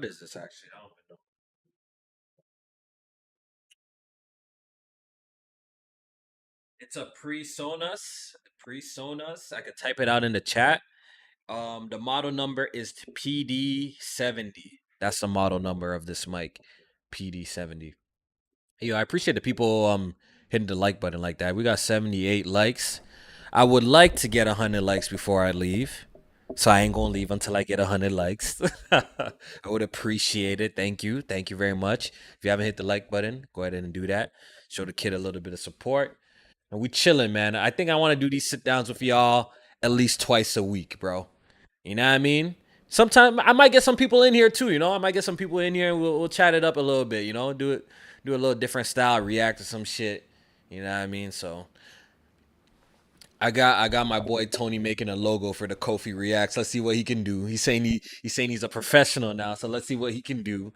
is this actually? I don't even know. It's a PreSonus. PreSonus. I could type it out in the chat. The model number is PD70. That's the model number of this mic, PD70. Yo, I appreciate the people hitting the like button like that. We got 78 likes. I would like to get 100 likes before I leave. So I ain't gonna leave until I get 100 likes. I would appreciate it. Thank you. Thank you very much. If you haven't hit the like button, go ahead and do that. Show the kid a little bit of support. And we chilling, man. I think I want to do these sit downs with y'all at least twice a week, bro. You know what I mean? Sometime I might get some people in here too. I might get some people in here and we'll chat it up a little bit. Do a little different style, react to some shit. You know what I mean? So I got my boy Tony making a logo for the Kofi reacts. Let's see what he can do. He's saying he's a professional now. So let's see what he can do.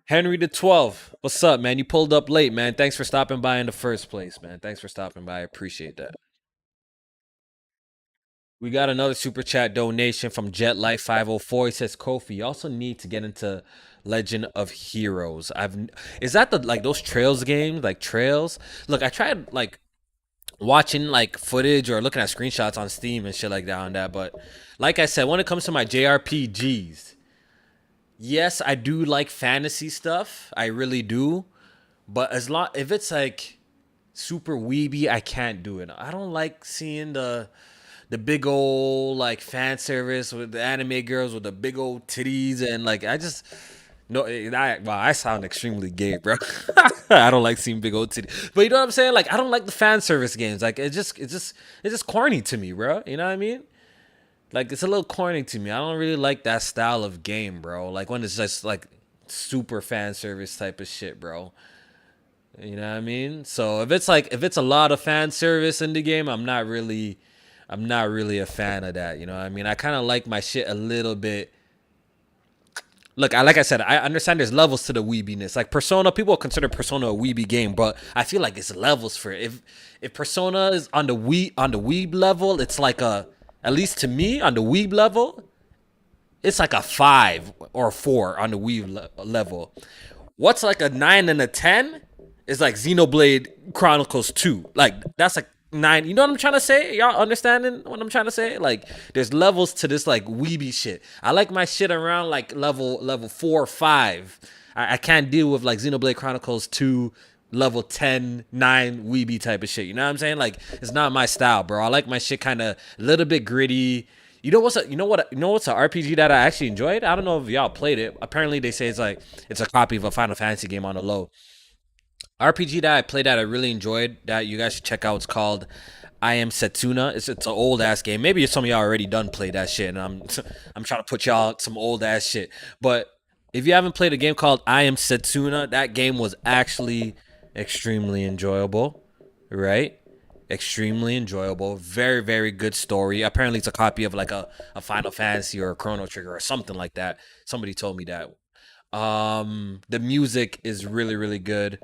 Henry the 12th. What's up, man? You pulled up late, man. Thanks for stopping by in the first place, man. Thanks for stopping by. I appreciate that. We got another super chat donation from JetLife504. He says, Kofi, you also need to get into Legend of Heroes. Is that the like those Trails games? Like Trails? Look, I tried like watching like footage or looking at screenshots on Steam and shit like that on that, but like I said, when it comes to my JRPGs, yes, I do like fantasy stuff. I really do. But if it's like super weeby, I can't do it. I don't like seeing the big old like fan service with the anime girls with the big old titties and like I just no, I sound extremely gay, bro. I don't like seeing big old titties, but you know what I'm saying? Like I don't like the fan service games. Like it's just corny to me, bro. You know what I mean? Like it's a little corny to me. I don't really like that style of game, bro. Like when it's just like super fan service type of shit, bro. You know what I mean? So if it's a lot of fan service in the game, I'm not really a fan of that. You know what I mean? I kind of like my shit a little bit. Look, like I said, I understand there's levels to the weebiness. Like Persona, people consider Persona a weeby game, but I feel like it's levels for it. If Persona is on the weeb level, it's like at least to me on the weeb level, it's like a 5 or a 4 on the weeb level. What's like a 9 and a 10 is like Xenoblade Chronicles 2. Like that's like 9. You know what I'm trying to say? Y'all understanding what I'm trying to say? Like there's levels to this like weeby shit. I like my shit around like level 4 or 5. I can't deal with like Xenoblade Chronicles 2 level 10, 9 weeby type of shit. You know what I'm saying? Like it's not my style, bro. I like my shit kind of a little bit gritty. What's an RPG that I actually enjoyed? I don't know if y'all played it. Apparently they say it's a copy of a Final Fantasy game on the low. RPG that I played that I really enjoyed that you guys should check out. It's called I Am Setsuna. It's an old ass game. Maybe some of y'all already done played that shit, and I'm trying to put y'all some old ass shit. But if you haven't played a game called I Am Setsuna, that game was actually extremely enjoyable, right? Extremely enjoyable. Very, very good story. Apparently, it's a copy of like a Final Fantasy or a Chrono Trigger or something like that. Somebody told me that. The music is really, really good.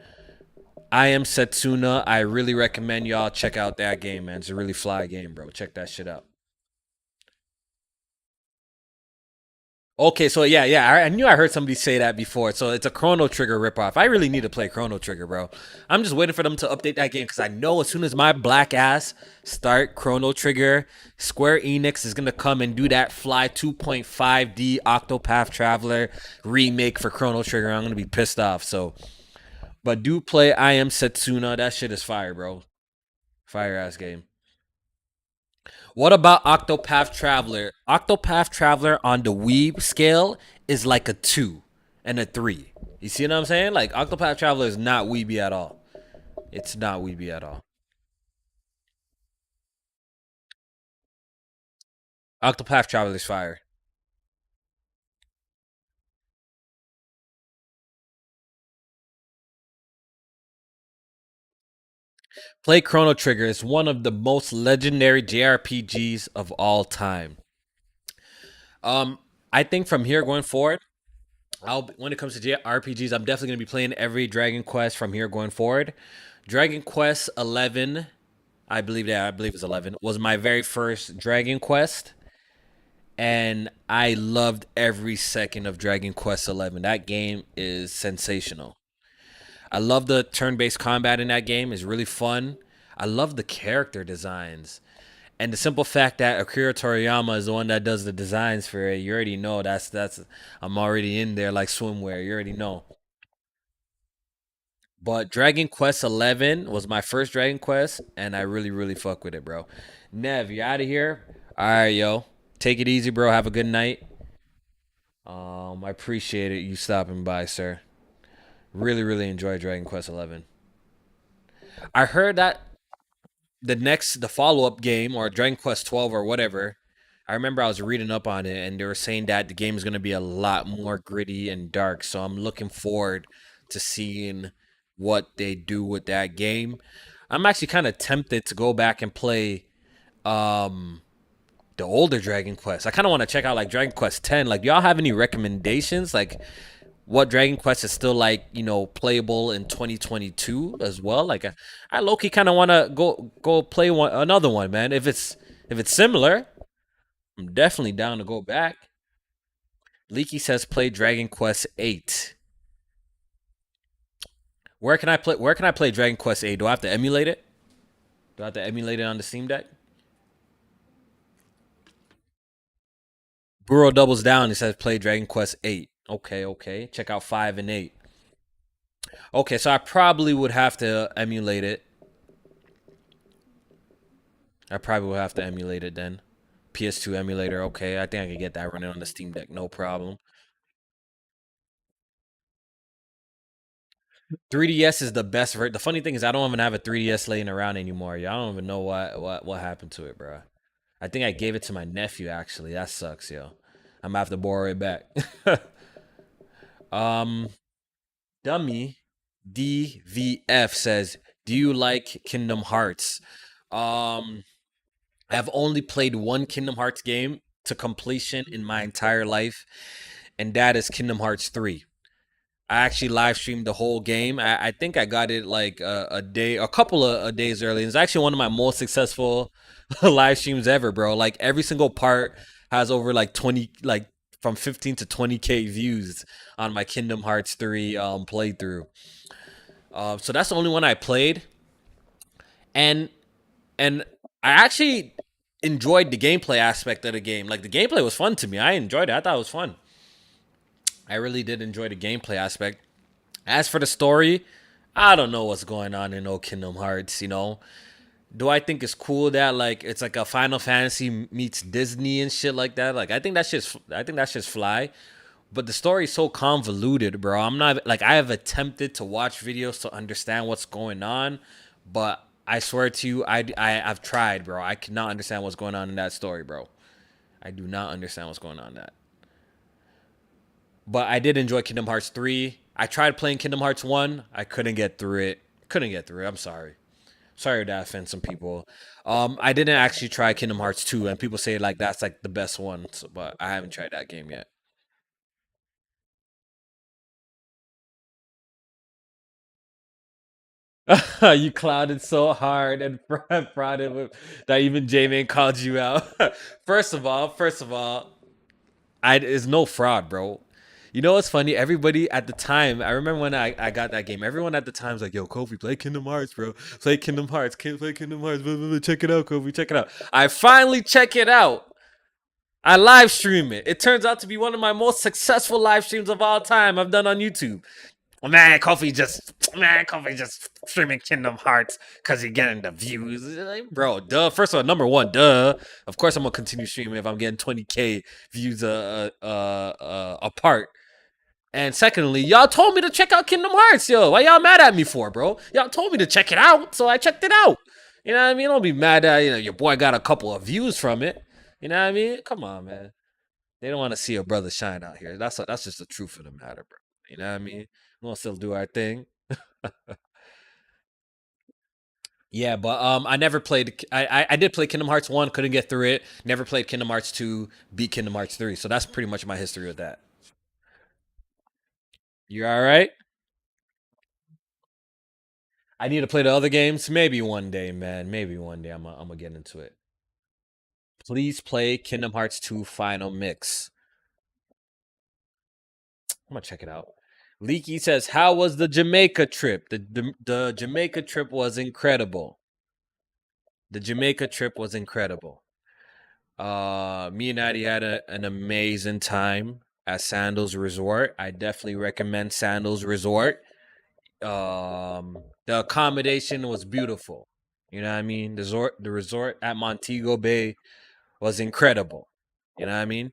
I Am Setsuna. I really recommend y'all check out that game, man. It's a really fly game, bro. Check that shit out. Okay, so yeah, I knew I heard somebody say that before. So it's a Chrono Trigger ripoff. I really need to play Chrono Trigger, bro. I'm just waiting for them to update that game because I know as soon as my black ass start Chrono Trigger, Square Enix is gonna come and do that Fly 2.5D Octopath Traveler remake for Chrono Trigger. I'm gonna be pissed off. So, but do play I Am Setsuna. That shit is fire, bro. Fire ass game. What about Octopath Traveler? Octopath Traveler on the Weeb scale is like a 2 and a 3. You see what I'm saying? Like Octopath Traveler is not weeby at all. It's not weeby at all. Octopath Traveler is fire. Play Chrono Trigger. Is one of the most legendary JRPGs of all time. Um, I think from here going forward, when it comes to JRPGs, I'm definitely gonna be playing every Dragon Quest from here going forward. Dragon Quest 11, I believe it's 11, was my very first Dragon Quest, and I loved every second of Dragon Quest 11. That game is sensational. I love the turn-based combat in that game. It's really fun. I love the character designs. And the simple fact that Akira Toriyama is the one that does the designs for it, you already know that's I'm already in there like swimwear. You already know. But Dragon Quest 11 was my first Dragon Quest, and I really, really fuck with it, bro. Nev, you out of here? All right, yo. Take it easy, bro. Have a good night. I appreciate it you stopping by, sir. Really, really enjoy Dragon Quest 11. I heard that the follow up game or Dragon Quest 12 or whatever. I remember I was reading up on it, and they were saying that the game is going to be a lot more gritty and dark. So I'm looking forward to seeing what they do with that game. I'm actually kind of tempted to go back and play um the older Dragon Quest. I kind of want to check out like Dragon Quest 10. Like, y'all have any recommendations? Like, what Dragon Quest is still like, playable in 2022 as well? Like, I low key kind of want to go play another one, man. If it's similar, I'm definitely down to go back. Leaky says play Dragon Quest 8. Where can I play Dragon Quest 8? Do I have to emulate it? Do I have to emulate it on the Steam Deck? Burrow doubles down. He says play Dragon Quest 8. Okay. Check out 5 and 8. Okay, so I probably would have to emulate it. Then. PS2 emulator. Okay, I think I can get that running on the Steam Deck. No problem. 3DS is the best. The funny thing is I don't even have a 3DS laying around anymore. Y'all don't even know what happened to it, bro. I think I gave it to my nephew, actually. That sucks, yo. I'm gonna have to borrow it back. um, Dummy DVF says, "Do you like Kingdom Hearts?" I've only played one Kingdom Hearts game to completion in my entire life, and that is Kingdom Hearts 3. I actually live streamed the whole game. I think I got it like a couple of days early. It's actually one of my most successful live streams ever, bro. Like, every single part has over like 20, like from 15 to 20K views on my Kingdom Hearts 3 playthrough. So that's the only one I played, and I actually enjoyed the gameplay aspect of the game. Like, the gameplay was fun to me. I enjoyed it. I thought it was fun. I really did enjoy the gameplay aspect. As for the story, I don't know what's going on in old Kingdom Hearts, Do I think it's cool that like it's like a Final Fantasy meets Disney and shit like that? Like, I think that's just fly. But the story is so convoluted, bro. I'm not like, I have attempted to watch videos to understand what's going on, but I swear to you, I've tried, bro. I cannot understand what's going on in that story, bro. I do not understand what's going on in that. But I did enjoy Kingdom Hearts 3. I tried playing Kingdom Hearts 1. I couldn't get through it. I'm sorry. Sorry to offend some people. I didn't actually try Kingdom Hearts 2, and people say like that's like the best one, but I haven't tried that game yet. You clouded so hard and prodded with that even J-Man called you out. First of all, I is no fraud, bro. You know what's funny? Everybody at the time, I remember when I got that game, everyone at the time was like, yo, Kofi, play Kingdom Hearts, bro. Play Kingdom Hearts. Play Kingdom Hearts. Blah, blah, blah. Check it out, Kofi. Check it out. I finally check it out. I live stream it. It turns out to be one of my most successful live streams of all time I've done on YouTube. Kofi just streaming Kingdom Hearts because he getting the views. Like, bro, duh. First of all, number one, duh. Of course I'm gonna continue streaming if I'm getting 20K views apart. And secondly, y'all told me to check out Kingdom Hearts, yo. Why y'all mad at me for, bro? Y'all told me to check it out, so I checked it out. You know what I mean? Don't be mad that your boy got a couple of views from it. You know what I mean? Come on, man. They don't want to see a brother shine out here. That's just the truth of the matter, bro. You know what I mean? We want to still do our thing. Yeah, but I never played. I did play Kingdom Hearts 1, couldn't get through it. Never played Kingdom Hearts 2, beat Kingdom Hearts 3. So that's pretty much my history with that. You all right? I need to play the other games. Maybe one day, man. Maybe one day I'm gonna get into it. Please play Kingdom Hearts 2 Final Mix. I'm gonna check it out. Leaky says, "How was the Jamaica trip? The Jamaica trip was incredible. The Jamaica trip was incredible. Me and Addie had an amazing time at Sandals Resort. I definitely recommend Sandals Resort. The accommodation was beautiful. You know what I mean? The resort at Montego Bay was incredible. You know what I mean?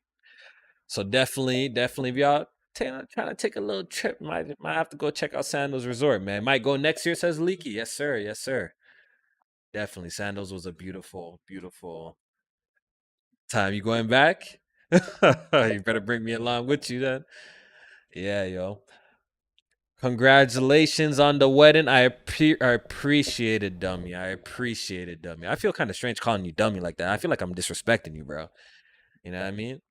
So definitely, if y'all trying to take a little trip, might have to go check out Sandals Resort, man. Might go next year, says Leaky. Yes, sir. Yes, sir. Definitely, Sandals was a beautiful time. You going back? You better bring me along with you then. Yeah, yo. Congratulations on the wedding. I appreciate it, dummy. I appreciate it, dummy. I feel kind of strange calling you dummy like that. I feel like I'm disrespecting you, bro. You know what I mean?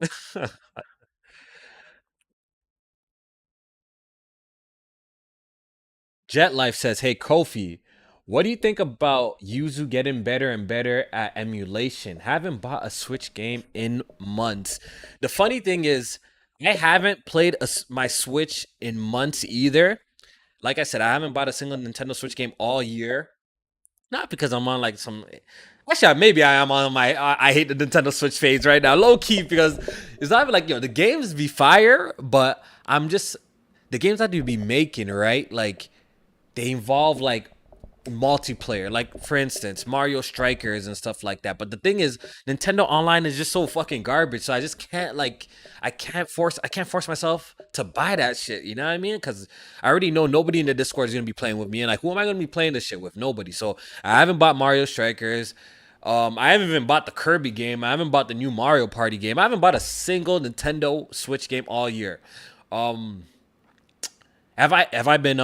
Jet Life says, "Hey Kofi, what do you think about Yuzu getting better and better at emulation? Haven't bought a Switch game in months." The funny thing is, I haven't played my Switch in months either. Like I said, I haven't bought a single Nintendo Switch game all year. Not because I'm on like some. Actually, maybe I am on my I hate the Nintendo Switch phase right now, low key, because it's not even like the games be fire, but I'm just the games I do be making right like they involve like multiplayer, like for instance Mario Strikers and stuff like that. But the thing is, Nintendo Online is just so fucking garbage, so I just can't like I can't force myself to buy that shit, you know what I mean? Because I already know nobody in the Discord is gonna be playing with me, and like who am I gonna be playing this shit with? Nobody. So I haven't bought Mario Strikers. I haven't even bought the Kirby game. I haven't bought the new Mario Party game. I haven't bought a single Nintendo Switch game all year. um have I been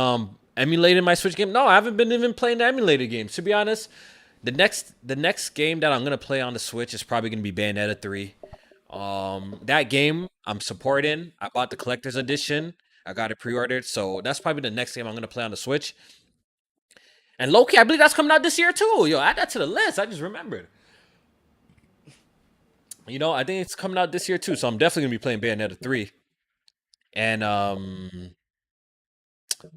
emulating my Switch game? No, I haven't been even playing the emulated games. To be honest, the next game that I'm gonna play on the Switch is probably gonna be Bayonetta 3. That game I'm supporting. I bought the collector's edition. I got it pre-ordered, so that's probably the next game I'm gonna play on the Switch. And Loki, I believe that's coming out this year too. Yo, add that to the list. I just remembered. I think it's coming out this year too. So I'm definitely gonna be playing Bayonetta 3. And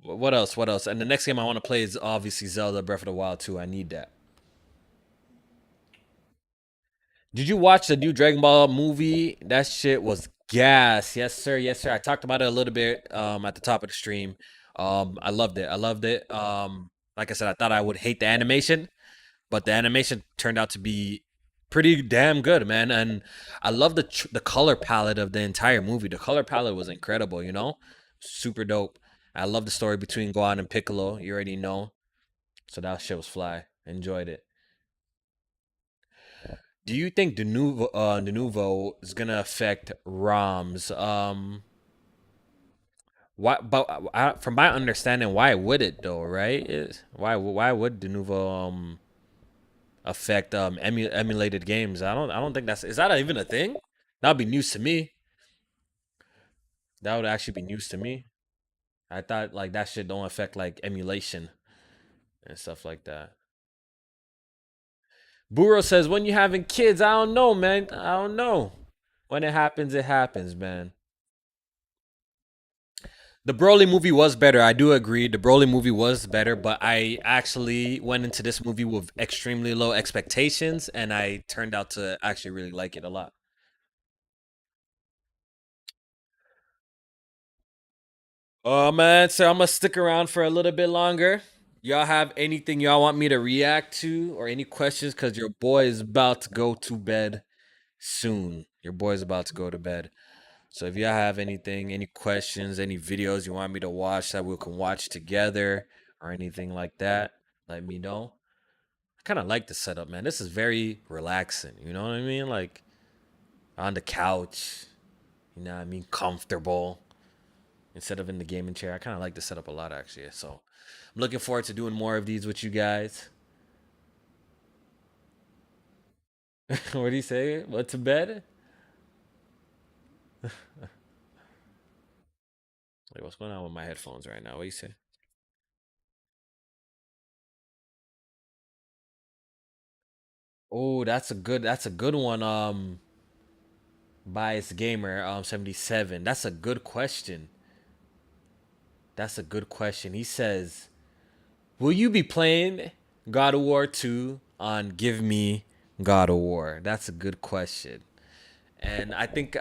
what else? What else? And the next game I want to play is obviously Zelda Breath of the Wild 2. I need that. Did you watch the new Dragon Ball movie? That shit was gas. Yes, sir. Yes, sir. I talked about it a little bit at the top of the stream. I loved it. I loved it. Like I said, I thought I would hate the animation, but the animation turned out to be pretty damn good, man. And I love the color palette of the entire movie. The color palette was incredible, super dope. I love the story between Gohan and Piccolo. You already know. So that shit was fly. Enjoyed it. Do you think the nouveau is gonna affect ROMs? Why? But from my understanding, why would it though? Right? Why would the nouveau affect emulated games? I don't think is that even a thing? That would be news to me. That would actually be news to me. I thought like that shit don't affect like emulation and stuff like that. Burro says, when you having kids, I don't know, man. I don't know. When it happens, man. The Broly movie was better. I do agree. The Broly movie was better, but I actually went into this movie with extremely low expectations, and I turned out to actually really like it a lot. Oh man, so I'm gonna stick around for a little bit longer. Y'all have anything y'all want me to react to or any questions? Cause your boy is about to go to bed soon. Your boy's about to go to bed. So if y'all have anything, any questions, any videos you want me to watch that we can watch together or anything like that, let me know. I kind of like the setup, man. This is very relaxing. You know what I mean? Like on the couch, you know what I mean? Comfortable instead of in the gaming chair. I kind of like the setup a lot, actually. So I'm looking forward to doing more of these with you guys. What do you say? What to bed? Wait, what's going on with my headphones right now? What do you say? Oh, that's a good one. Bias Gamer 77. That's a good question. That's a good question. He says, "Will you be playing God of War 2 on Give Me God of War?" That's a good question. And I think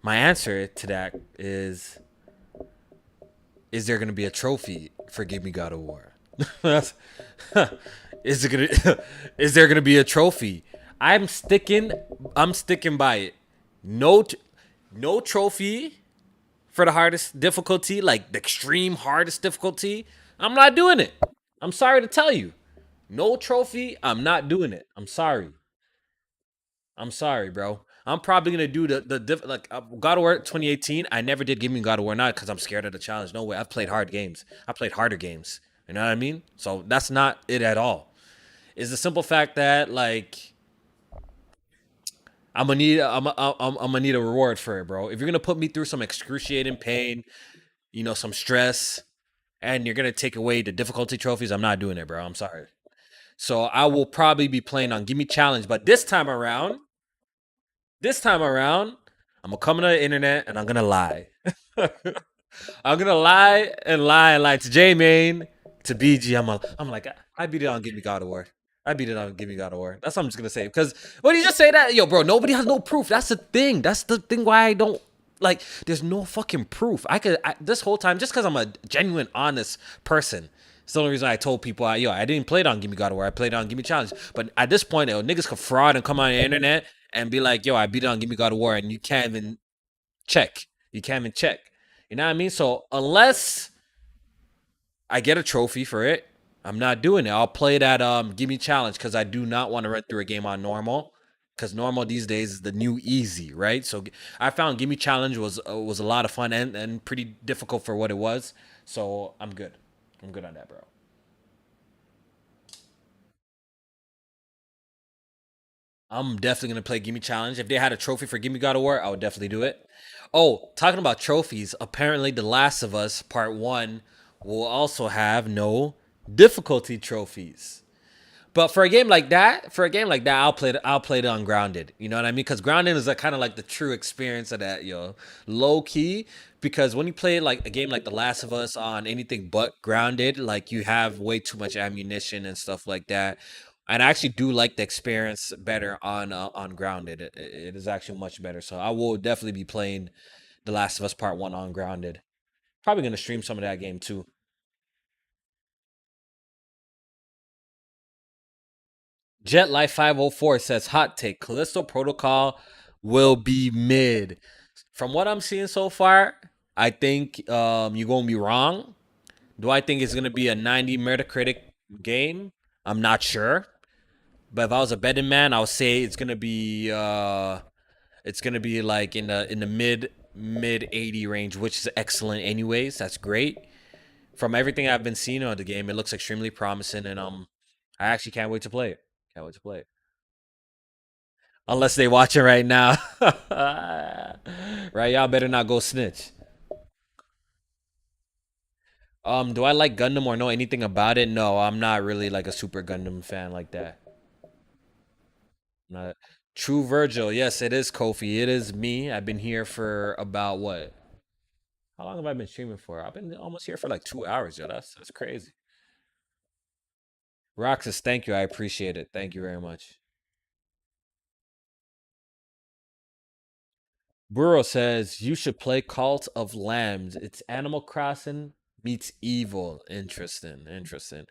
my answer to that is there going to be a trophy for Give Me God of War? That's- is it gonna is there gonna be a trophy? I'm sticking by it. No no trophy for the hardest difficulty, like the extreme hardest difficulty. I'm not doing it. I'm sorry to tell you. No trophy, I'm not doing it. I'm sorry. I'm sorry, bro. I'm probably gonna do God of War 2018. I never did Give Me God of War, not because I'm scared of the challenge. No way. I've played hard games. I played harder games. You know what I mean? So that's not it at all. It's the simple fact that like I'm gonna need a reward for it, bro. If you're gonna put me through some excruciating pain, some stress, and you're gonna take away the difficulty trophies, I'm not doing it, bro. I'm sorry. So I will probably be playing on Give Me Challenge, but this time around, I'm gonna come to the internet and I'm gonna lie. I'm gonna lie and lie and lie to J Main, to BG. I'm like, I beat it on Give Me God of War. I beat it on Give Me God of War. That's what I'm just gonna say. Because when you just say that, yo, bro, nobody has no proof. That's the thing. That's the thing why I don't like. There's no fucking proof. This whole time, just because I'm a genuine, honest person. It's the only reason I told people, I didn't play it on Give Me God of War. I played it on Give Me Challenge. But at this point, niggas could fraud and come on the internet and be like, yo, I beat it on Give Me God of War, and you can't even check. You can't even check. You know what I mean? So unless I get a trophy for it, I'm not doing it. I'll play that Give Me Challenge because I do not want to run through a game on normal. Because normal these days is the new easy, right? So I found Give Me Challenge was a lot of fun and pretty difficult for what it was. So I'm good. I'm good on that, bro. I'm definitely gonna play Gimme Challenge. If they had a trophy for Gimme God of War, I would definitely do it. Oh, talking about trophies, apparently The Last of Us Part One will also have no difficulty trophies. But for a game like that, I'll play it on Grounded. You know what I mean? Because Grounded is kind of like the true experience of that, low key. Because when you play like a game like The Last of Us on anything but Grounded, like you have way too much ammunition and stuff like that. And I actually do like the experience better on Grounded. It is actually much better. So I will definitely be playing The Last of Us Part One on Grounded. Probably gonna stream some of that game too. Jet Life 504 says hot take Callisto Protocol will be mid. From what I'm seeing so far, I think you're gonna be wrong. Do I think it's gonna be a 90 Metacritic game? I'm not sure. But if I was a betting man, I would say it's gonna be like in the mid 80 range, which is excellent anyways. That's great. From everything I've been seeing on the game, it looks extremely promising, and I actually can't wait to play it. Can't wait to play it. Unless they watching right now. Right, y'all better not go snitch. Do I like Gundam or know anything about it? No, I'm not really like a super Gundam fan like that. Not True Virgil. Yes, it is Kofi. It is me. I've been here for about what? How long have I been streaming for? I've been almost here for like 2 hours, yo. That's crazy. Roxas, thank you. I appreciate it. Thank you very much. Burrow says you should play Cult of Lambs. It's Animal Crossing meets evil. Interesting. Interesting.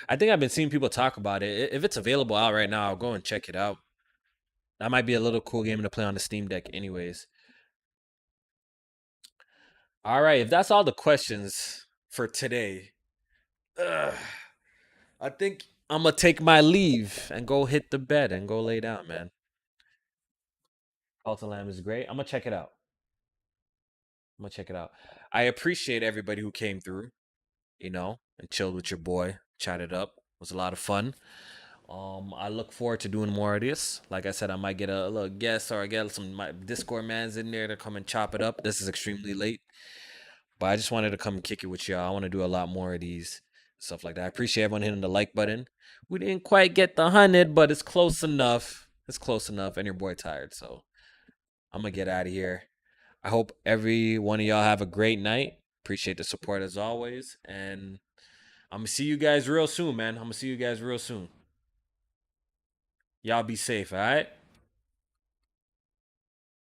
I think I've been seeing people talk about it. If it's available out right now, I'll go and check it out. That might be a little cool game to play on the Steam Deck, anyways. All right, if that's all the questions for today, ugh, I think I'm gonna take my leave and go hit the bed and go lay down, man. Cult of Lamb is great. I'm gonna check it out. I'm gonna check it out. I appreciate everybody who came through, and chilled with your boy, chatted up. It was a lot of fun. I look forward to doing more of this. Like I said, I might get a little guest or I get some my Discord mans in there to come and chop it up. This is extremely late, but I just wanted to come and kick it with y'all. I want to do a lot more of these stuff like that. I appreciate everyone hitting the like button. We didn't quite get the 100, but it's close enough. It's close enough, and your boy tired, so I'm gonna get out of here. I hope every one of y'all have a great night. Appreciate the support as always, and I'm gonna see you guys real soon, man. I'm gonna see you guys real soon. Y'all be safe, all right?